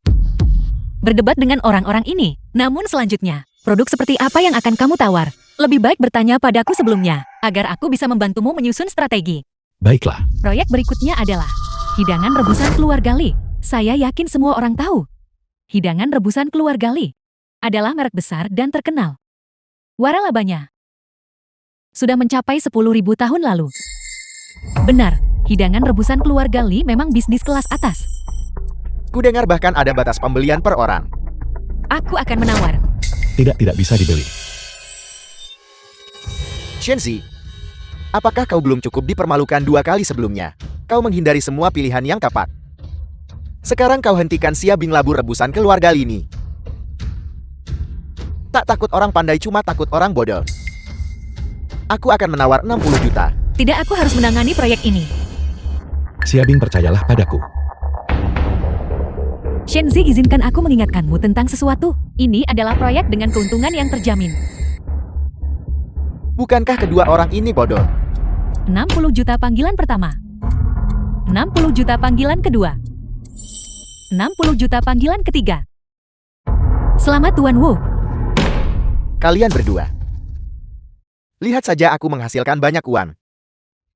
berdebat dengan orang-orang ini. Namun selanjutnya, Produk seperti apa yang akan kamu tawar? Lebih baik bertanya padaku sebelumnya, agar aku bisa membantumu menyusun strategi. Baiklah, Proyek berikutnya adalah hidangan rebusan keluarga Lee. Saya yakin semua orang tahu. Hidangan rebusan keluarga Lee adalah merek besar dan terkenal. Waralabanya sudah mencapai 10.000 tahun lalu. Benar, hidangan rebusan keluarga Lee memang bisnis kelas atas. Kudengar bahkan ada batas pembelian per orang. Aku akan menawar. tidak bisa dibeli. Shenzi, apakah kau belum cukup dipermalukan 2 kali sebelumnya? Kau menghindari semua pilihan yang tepat. Sekarang kau hentikan siabing labu rebusan keluarga Lini. Tak takut orang pandai, cuma takut orang bodoh. Aku akan menawar 60 juta. Tidak, aku harus menangani proyek ini. Siabing, percayalah padaku. Shenzi, izinkan aku mengingatkanmu tentang sesuatu. Ini adalah proyek dengan keuntungan yang terjamin. Bukankah kedua orang ini bodoh? 60 juta panggilan pertama. 60 juta panggilan kedua. 60 juta panggilan ketiga. Selamat Tuan Wu. Kalian berdua. Lihat saja aku menghasilkan banyak uang.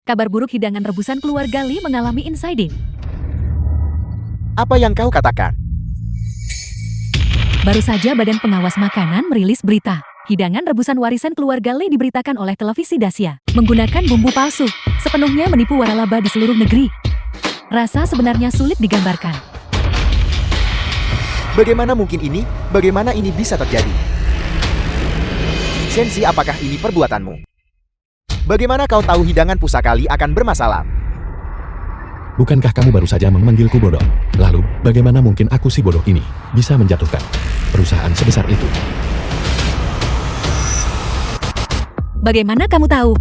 Kabar buruk, hidangan rebusan keluarga Lee mengalami insiding. Apa yang kau katakan? Baru saja Badan Pengawas Makanan merilis berita. Hidangan rebusan warisan keluarga Lee diberitakan oleh televisi Dasia. Menggunakan bumbu palsu, sepenuhnya menipu waralaba di seluruh negeri. Rasa sebenarnya sulit digambarkan. Bagaimana mungkin ini? Bagaimana ini bisa terjadi? Shenzi, apakah ini perbuatanmu? Bagaimana kau tahu hidangan pusaka Lee akan bermasalah? Bukankah kamu baru saja memanggilku bodoh? Lalu, bagaimana mungkin aku si bodoh ini bisa menjatuhkan perusahaan sebesar itu? Bagaimana kamu tahu?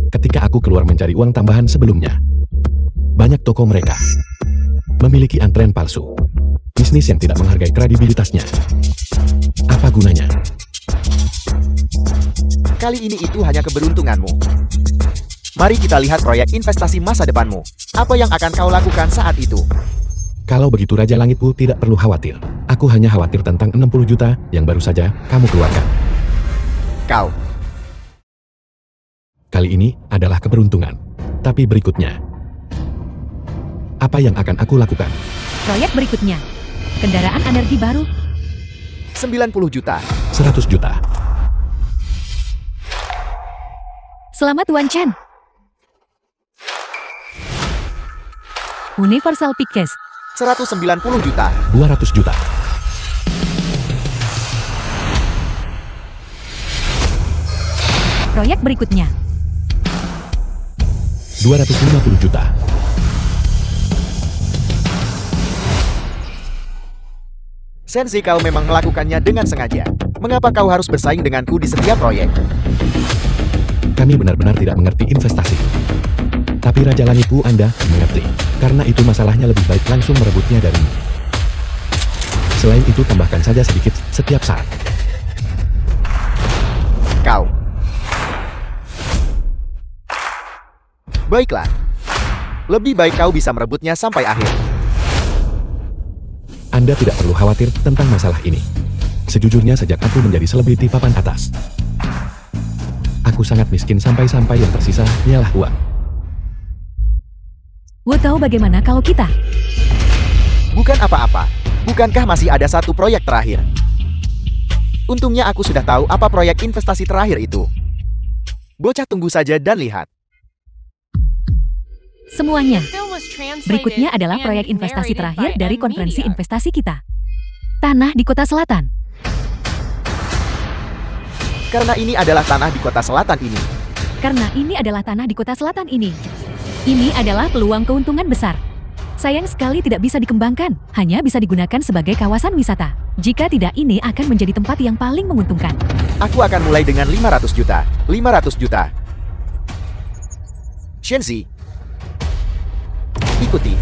Ketika aku keluar mencari uang tambahan sebelumnya, banyak toko mereka memiliki antrean palsu. Bisnis yang tidak menghargai kredibilitasnya. Apa gunanya? Kali ini itu hanya keberuntunganmu. Mari kita lihat proyek investasi masa depanmu. Apa yang akan kau lakukan saat itu? Kalau begitu Raja Langitku tidak perlu khawatir. Aku hanya khawatir tentang 60 juta yang baru saja kamu keluarkan. Kau. Kali ini adalah keberuntungan. Tapi berikutnya, apa yang akan aku lakukan? Proyek berikutnya. Kendaraan energi baru. 90 juta. 100 juta. Selamat Tuan Chen. Universal Pictures. 190 juta. 200 juta. Proyek berikutnya. 250 juta. Sensei, kau memang melakukannya dengan sengaja. Mengapa kau harus bersaing denganku di setiap proyek? Kami benar-benar tidak mengerti investasi. Tapi Raja Langitku Anda mengerti. Karena itu masalahnya lebih baik langsung merebutnya darimu. Selain itu tambahkan saja sedikit setiap saat. Kau. Baiklah. Lebih baik kau bisa merebutnya sampai akhir. Anda tidak perlu khawatir tentang masalah ini. Sejujurnya sejak aku menjadi selebriti papan atas, aku sangat miskin sampai-sampai yang tersisa ialah uang. Wu tahu bagaimana kalau kita? Bukan apa-apa. Bukankah masih ada satu proyek terakhir? Untungnya aku sudah tahu apa proyek investasi terakhir itu. Bocah, tunggu saja dan lihat. Semuanya. Film was translated Berikutnya adalah and proyek investasi narrated terakhir by dari M konferensi Media. investasi kita. Tanah di Kota Selatan. Karena ini adalah tanah di kota selatan ini. Karena ini adalah tanah di Kota Selatan ini. Ini adalah peluang keuntungan besar. Sayang sekali tidak bisa dikembangkan, hanya bisa digunakan sebagai kawasan wisata. Jika tidak, ini akan menjadi tempat yang paling menguntungkan. Aku akan mulai dengan 500 juta. 500 juta. Shenzi. Ikuti.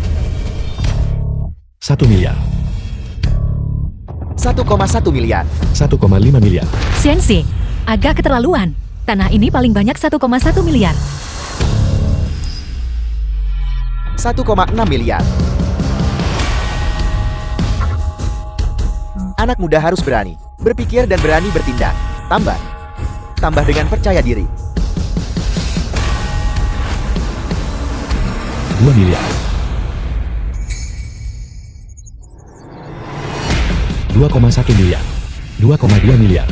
1 miliar. 1,1 miliar. 1,5 miliar. Sensei, agak keterlaluan. Tanah ini paling banyak 1,1 miliar. 1,6 miliar. Anak muda harus berani berpikir dan berani bertindak. Tambah dengan percaya diri. 2 miliar. 2,1 miliar. 2,2 miliar.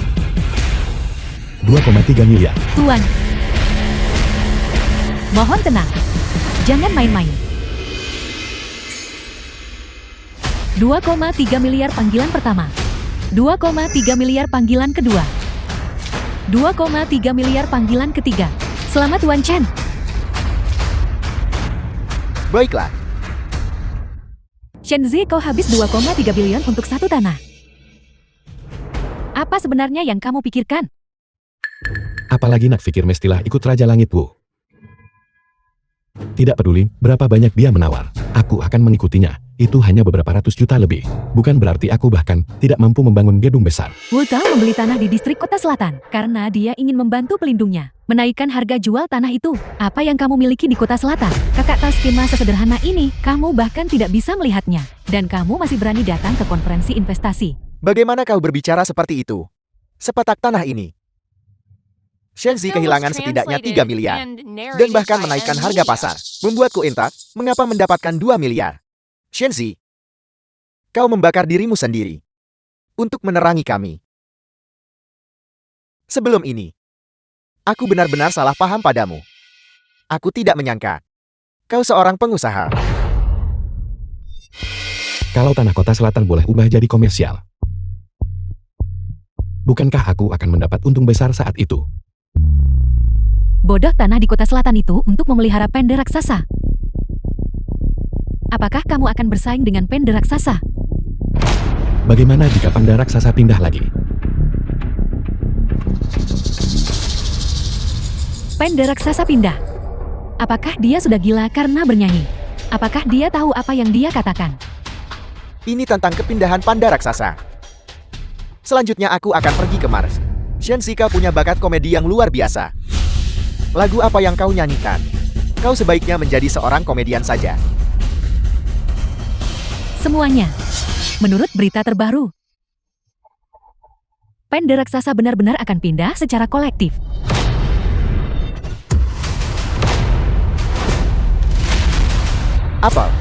2,3 miliar. Tuan. Mohon tenang. Jangan main-main. 2,3 miliar panggilan pertama. 2,3 miliar panggilan kedua. 2,3 miliar panggilan ketiga. Selamat Tuan Chen. Baiklah, Shenzi, kau habis 2,3 bilion untuk satu tanah. Apa sebenarnya yang kamu pikirkan? Apalagi nak pikir mestilah ikut Raja Langit, Bu. Tidak peduli berapa banyak dia menawar, aku akan mengikutinya. Itu hanya beberapa ratus juta lebih. Bukan berarti aku bahkan tidak mampu membangun gedung besar. Wu Tao membeli tanah di distrik Kota Selatan karena dia ingin membantu pelindungnya menaikkan harga jual tanah itu. Apa yang kamu miliki di Kota Selatan? Kakak tahu skema sesederhana ini, kamu bahkan tidak bisa melihatnya. Dan kamu masih berani datang ke konferensi investasi. bagaimana kau berbicara seperti itu? Sepetak tanah ini. Shenzi kehilangan setidaknya 3 miliar. Dan bahkan menaikkan harga pasar. Membuatku entak, mengapa mendapatkan 2 miliar? Shenzi, kau membakar dirimu sendiri untuk menerangi kami. Sebelum ini, aku benar-benar salah paham padamu. Aku tidak menyangka kau seorang pengusaha. Kalau tanah Kota Selatan boleh ubah jadi komersial, bukankah aku akan mendapat untung besar saat itu? Bodoh, tanah di Kota Selatan itu untuk memelihara panda raksasa. Apakah kamu akan bersaing dengan panda raksasa? Bagaimana jika panda raksasa pindah lagi? Panda raksasa pindah. Apakah dia sudah gila karena bernyanyi? Apakah dia tahu apa yang dia katakan? Ini tentang kepindahan panda raksasa. Selanjutnya aku akan pergi ke Mars. Shenzi, kau punya bakat komedi yang luar biasa. Lagu apa yang kau nyanyikan? Kau sebaiknya menjadi seorang komedian saja. Semuanya. Menurut berita terbaru, panda raksasa benar-benar akan pindah secara kolektif. Apa?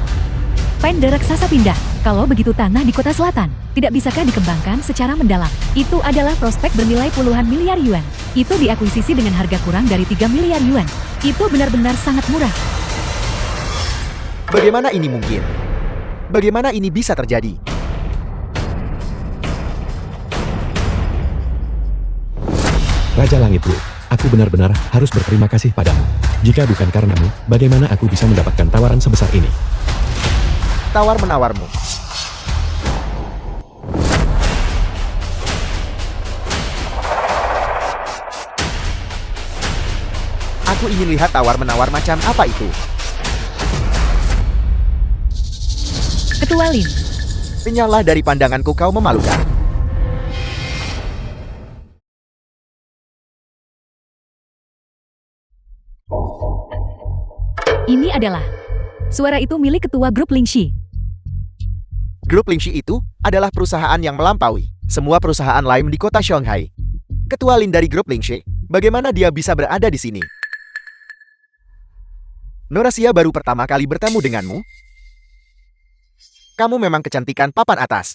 Panda raksasa pindah. Kalau begitu tanah di Kota Selatan, tidak bisakah dikembangkan secara mendalam? Itu adalah prospek bernilai puluhan miliar yuan. Itu diakuisisi dengan harga kurang dari 3 miliar yuan. Itu benar-benar sangat murah. Bagaimana ini mungkin? Bagaimana ini bisa terjadi? Raja Langit, Bu, aku benar-benar harus berterima kasih padamu. Jika bukan karenamu, bagaimana aku bisa mendapatkan tawaran sebesar ini? Tawar-menawarmu. Aku ingin lihat tawar-menawar macam apa itu. Ketua Lin, Penyalah dari pandanganku, kau memalukan. ini adalah suara itu milik ketua grup Lingxi. Grup Lingxi itu adalah perusahaan yang melampaui semua perusahaan lain di kota Shanghai. Ketua Lin dari grup Lingxi, bagaimana dia bisa berada di sini? Norasia baru pertama kali bertemu denganmu. Kamu memang kecantikan papan atas.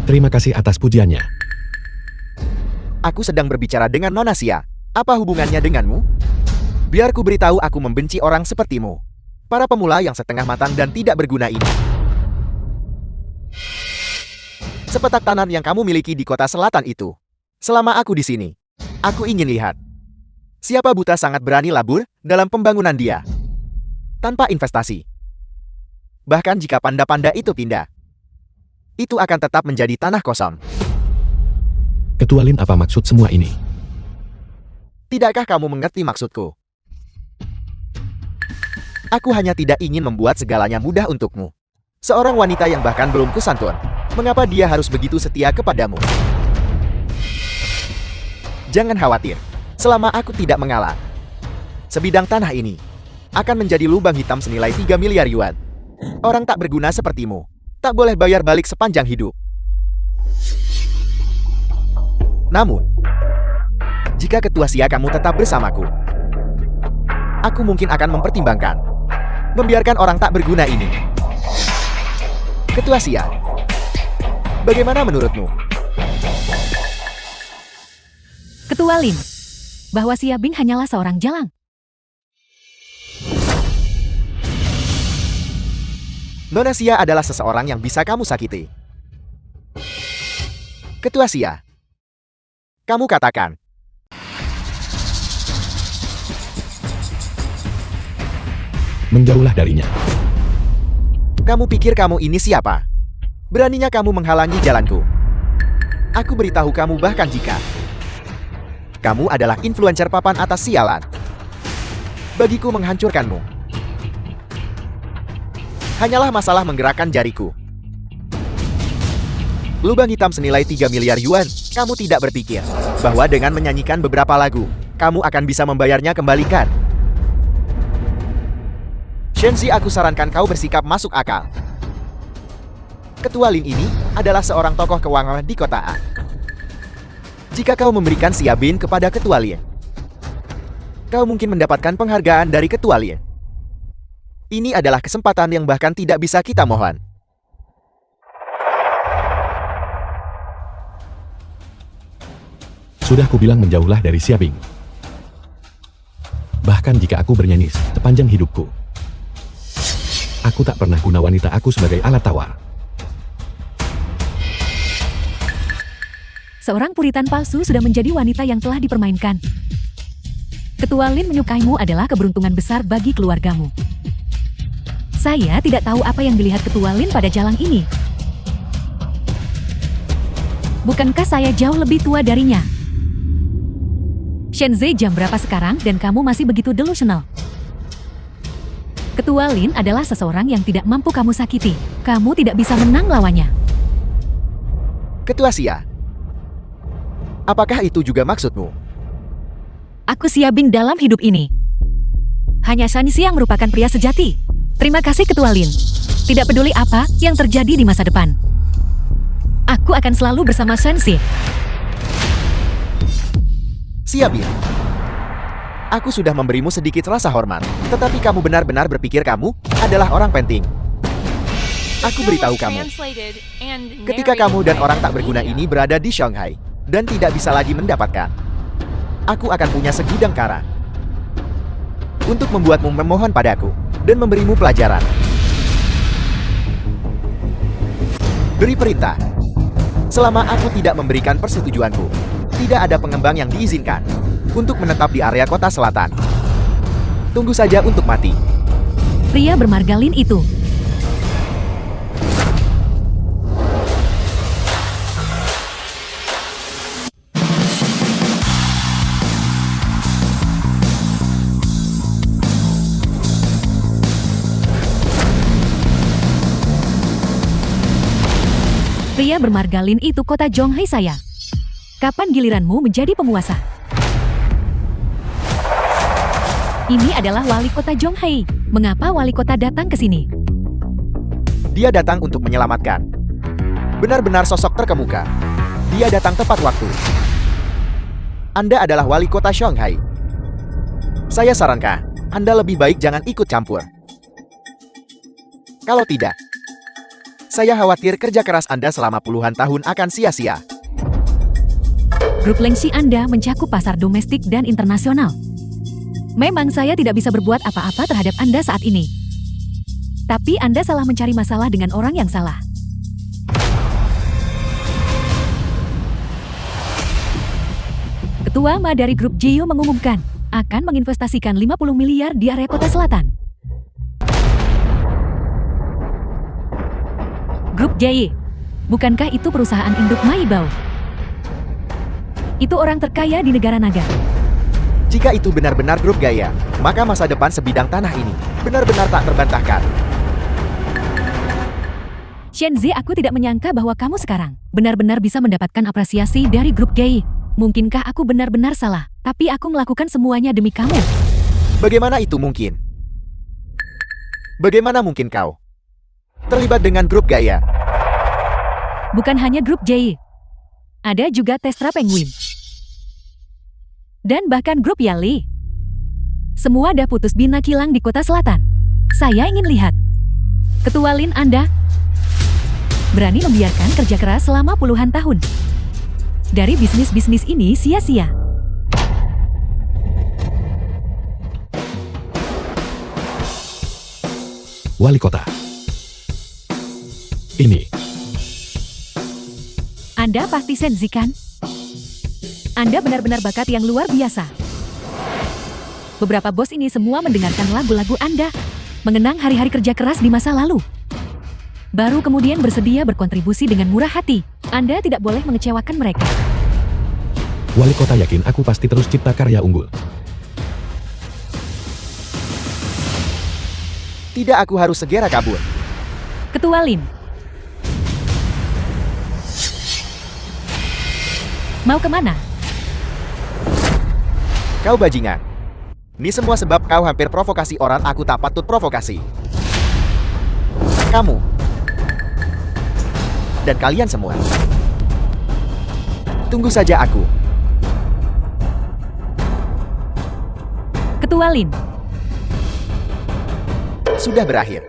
Terima kasih atas pujiannya. Aku sedang berbicara dengan Nonasia. Apa hubungannya denganmu? Biar ku beritahu, aku membenci orang sepertimu. Para pemula yang setengah matang dan tidak berguna ini. Sepetak tanah yang kamu miliki di Kota Selatan itu. Selama aku di sini, aku ingin lihat siapa buta sangat berani labur dalam pembangunan dia tanpa investasi. Bahkan jika panda-panda itu pindah, itu akan tetap menjadi tanah kosong. Ketua Lin, apa maksud semua ini? Tidakkah kamu mengerti maksudku? Aku hanya tidak ingin membuat segalanya mudah untukmu. Seorang wanita yang bahkan belum kusantun. Mengapa dia harus begitu setia kepadamu? Jangan khawatir. Selama aku tidak mengalah, sebidang tanah ini akan menjadi lubang hitam senilai 3 miliar yuan. Orang tak berguna sepertimu Tak boleh bayar balik sepanjang hidup. Namun, jika ketua Sia kamu tetap bersamaku, aku mungkin akan mempertimbangkan membiarkan orang tak berguna ini. Ketua Sia, bagaimana menurutmu? Ketua Lin, bahwa Xia Bing hanyalah seorang jalang. Nona Sia adalah seseorang yang bisa kamu sakiti. Ketua Sia, kamu katakan. Menjauhlah darinya. Kamu pikir kamu ini siapa? Beraninya kamu menghalangi jalanku. Aku beritahu kamu bahkan jika kamu adalah influencer papan atas sialan, bagiku menghancurkanmu hanyalah masalah menggerakkan jariku. Lubang hitam senilai 3 miliar yuan, kamu tidak berpikir bahwa dengan menyanyikan beberapa lagu, kamu akan bisa membayarnya kembalikan. Shenzi, aku sarankan kau bersikap masuk akal. Ketua Lin ini adalah seorang tokoh keuangan di kota A. Jika kau memberikan Xia Bin kepada Ketua Lin, kau mungkin mendapatkan penghargaan dari Ketua Lin. Ini adalah kesempatan yang bahkan tidak bisa kita mohon. Sudah kubilang menjauhlah dari Xia Bing. Bahkan jika aku bernyanyi sepanjang hidupku, aku tak pernah guna wanita aku sebagai alat tawar. Seorang puritan palsu sudah menjadi wanita yang telah dipermainkan. Ketua Lin menyukaimu adalah keberuntungan besar bagi keluargamu. Saya tidak tahu apa yang dilihat Ketua Lin pada jalang ini. Bukankah saya jauh lebih tua darinya? Shenzi, jam berapa sekarang dan kamu masih begitu delusional? Ketua Lin adalah seseorang yang tidak mampu kamu sakiti. Kamu tidak bisa menang lawannya. Ketua Sia, apakah itu juga maksudmu? Aku Xia Bing dalam hidup ini. Hanya Shanxi yang merupakan pria sejati. Terima kasih Ketua Lin. Tidak peduli apa yang terjadi di masa depan, aku akan selalu bersama Shanxi. Xia Bin, aku sudah memberimu sedikit rasa hormat, tetapi kamu benar-benar berpikir kamu adalah orang penting. Aku beritahu kamu, ketika kamu dan orang tak berguna ini berada di Shanghai dan tidak bisa lagi mendapatkan, aku akan punya segudang cara untuk membuatmu memohon padaku dan memberimu pelajaran. Beri perintah. Selama aku tidak memberikan persetujuanku, tidak ada pengembang yang diizinkan untuk menetap di area kota selatan. Tunggu saja untuk mati. Pria bermargalin itu. Pria bermargalin itu kota Zhonghai saya. Kapan giliranmu menjadi penguasa? Ini adalah wali kota Zhonghai. Mengapa wali kota datang ke sini? Dia datang untuk menyelamatkan. Benar-benar sosok terkemuka. Dia datang tepat waktu. Anda adalah wali kota Shanghai. Saya sarankan, Anda lebih baik jangan ikut campur. Kalau tidak, saya khawatir kerja keras Anda selama puluhan tahun akan sia-sia. Grup Lengxi Anda mencakup pasar domestik dan internasional. Memang saya tidak bisa berbuat apa-apa terhadap Anda saat ini. Tapi Anda salah mencari masalah dengan orang yang salah. Ketua Ma dari grup Jiu mengumumkan akan menginvestasikan 50 miliar di area kota selatan. Grup Jie, bukankah itu perusahaan induk Maibao? Itu orang terkaya di negara naga. Jika itu benar-benar grup gaya, maka masa depan sebidang tanah ini benar-benar tak terbantahkan. Shenzi, aku tidak menyangka bahwa kamu sekarang benar-benar bisa mendapatkan apresiasi dari grup Jie. Mungkinkah aku benar-benar salah, tapi aku melakukan semuanya demi kamu. Bagaimana itu mungkin? Bagaimana mungkin kau Terlibat dengan grup Gaia. Bukan hanya grup J. Ada juga Testra Penguin. Dan bahkan grup Yali. Semua dah putus bina kilang di kota selatan. Saya ingin lihat. Ketua Lin Anda berani membiarkan kerja keras selama puluhan tahun. Dari bisnis-bisnis ini sia-sia. Wali kota. Ini. Anda pasti Senzi kan? Anda benar-benar bakat yang luar biasa. Beberapa bos ini semua mendengarkan lagu-lagu Anda, mengenang hari-hari kerja keras di masa lalu. Baru kemudian bersedia berkontribusi dengan murah hati. Anda tidak boleh mengecewakan mereka. Wali kota yakin aku pasti terus cipta karya unggul. Tidak, aku harus segera kabur. Ketua Lin. Mau kemana? Kau bajingan. Ini semua sebab kau hampir provokasi orang aku tak patut provokasi. Kamu. Dan kalian semua. Tunggu saja aku. Ketua Lin. Sudah berakhir.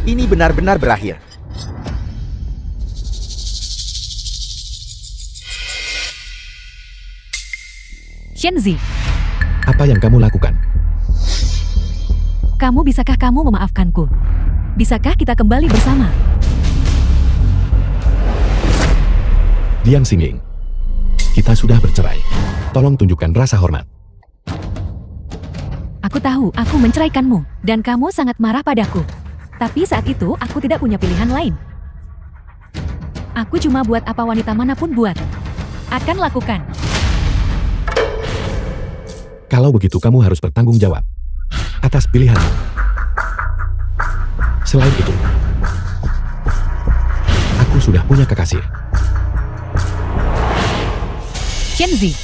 Ini benar-benar berakhir. Shenzi, Apa yang kamu lakukan? bisakah kamu memaafkanku? Bisakah kita kembali bersama? Liang Xingying. Kita sudah bercerai. Tolong tunjukkan rasa hormat. Aku tahu aku menceraikanmu, dan kamu sangat marah padaku. Tapi saat itu aku tidak punya pilihan lain. Aku cuma buat apa wanita manapun buat. Akan lakukan. Kalau begitu kamu harus bertanggung jawab atas pilihanmu. Selain itu, aku sudah punya kekasih. Shenzi,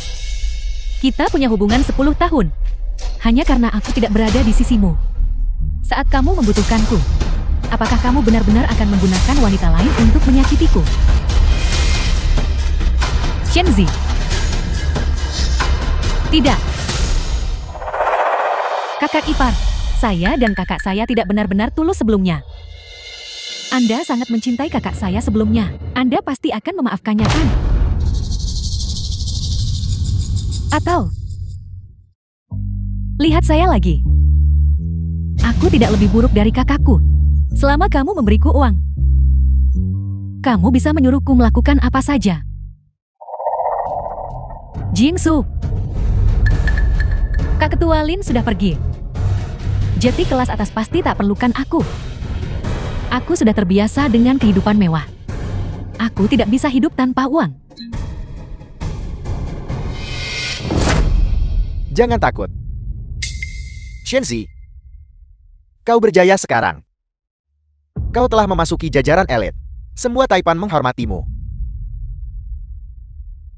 kita punya hubungan 10 tahun. Hanya karena aku tidak berada di sisimu. Saat kamu membutuhkanku, apakah kamu benar-benar akan menggunakan wanita lain untuk menyakitiku? Shenzi. Tidak. Kakak ipar, saya dan kakak saya tidak benar-benar tulus sebelumnya. Anda sangat mencintai kakak saya sebelumnya. Anda pasti akan memaafkannya kan? Atau lihat saya lagi. Aku tidak lebih buruk dari kakakku. Selama kamu memberiku uang, kamu bisa menyuruhku melakukan apa saja. Jingsu. Kak Ketua Lin sudah pergi. Jeti kelas atas pasti tak perlukan aku. Aku sudah terbiasa dengan kehidupan mewah. Aku tidak bisa hidup tanpa uang. Jangan takut. Shenzi, kau berjaya sekarang. Kau telah memasuki jajaran elit. Semua Taipan menghormatimu.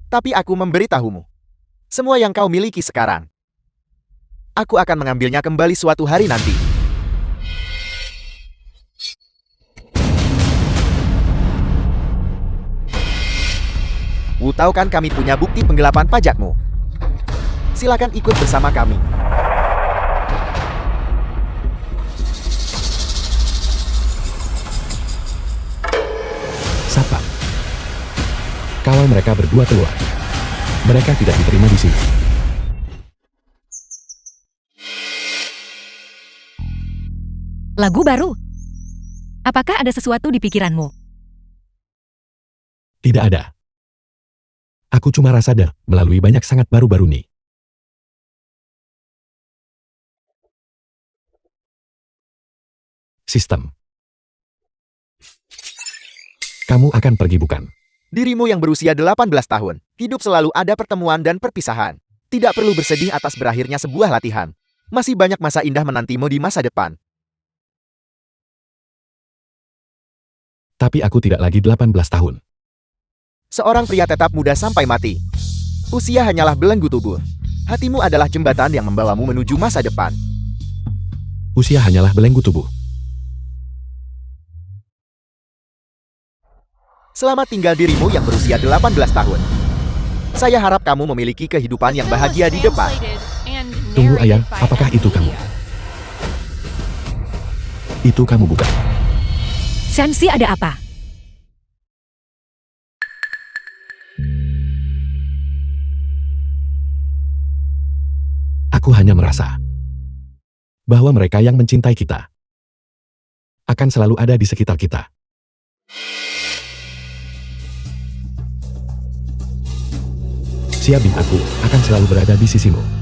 Tapi aku memberitahumu. Semua yang kau miliki sekarang, aku akan mengambilnya kembali suatu hari nanti. Wu tahu kan kami punya bukti penggelapan pajakmu. Silakan ikut bersama kami. Satpam. Kalau mereka berdua keluar, mereka tidak diterima di sini. Lagu baru? Apakah ada sesuatu di pikiranmu? Tidak ada. Aku cuma rasa sadar melalui banyak sangat baru-baru nih. Sistem. Kamu akan pergi bukan? Dirimu yang berusia 18 tahun, hidup selalu ada pertemuan dan perpisahan. Tidak perlu bersedih atas berakhirnya sebuah latihan. Masih banyak masa indah menantimu di masa depan. Tapi aku tidak lagi 18 tahun. Seorang pria tetap muda sampai mati. Usia hanyalah belenggu tubuh. Hatimu adalah jembatan yang membawamu menuju masa depan. Usia hanyalah belenggu tubuh. Selamat tinggal dirimu yang berusia 18 tahun. Saya harap kamu memiliki kehidupan yang bahagia di depan. Tunggu ayah, apakah itu kamu? Itu kamu bukan? Shanxi, ada apa? Aku hanya merasa bahwa mereka yang mencintai kita akan selalu ada di sekitar kita. Xia Bing, aku akan selalu berada di sisimu.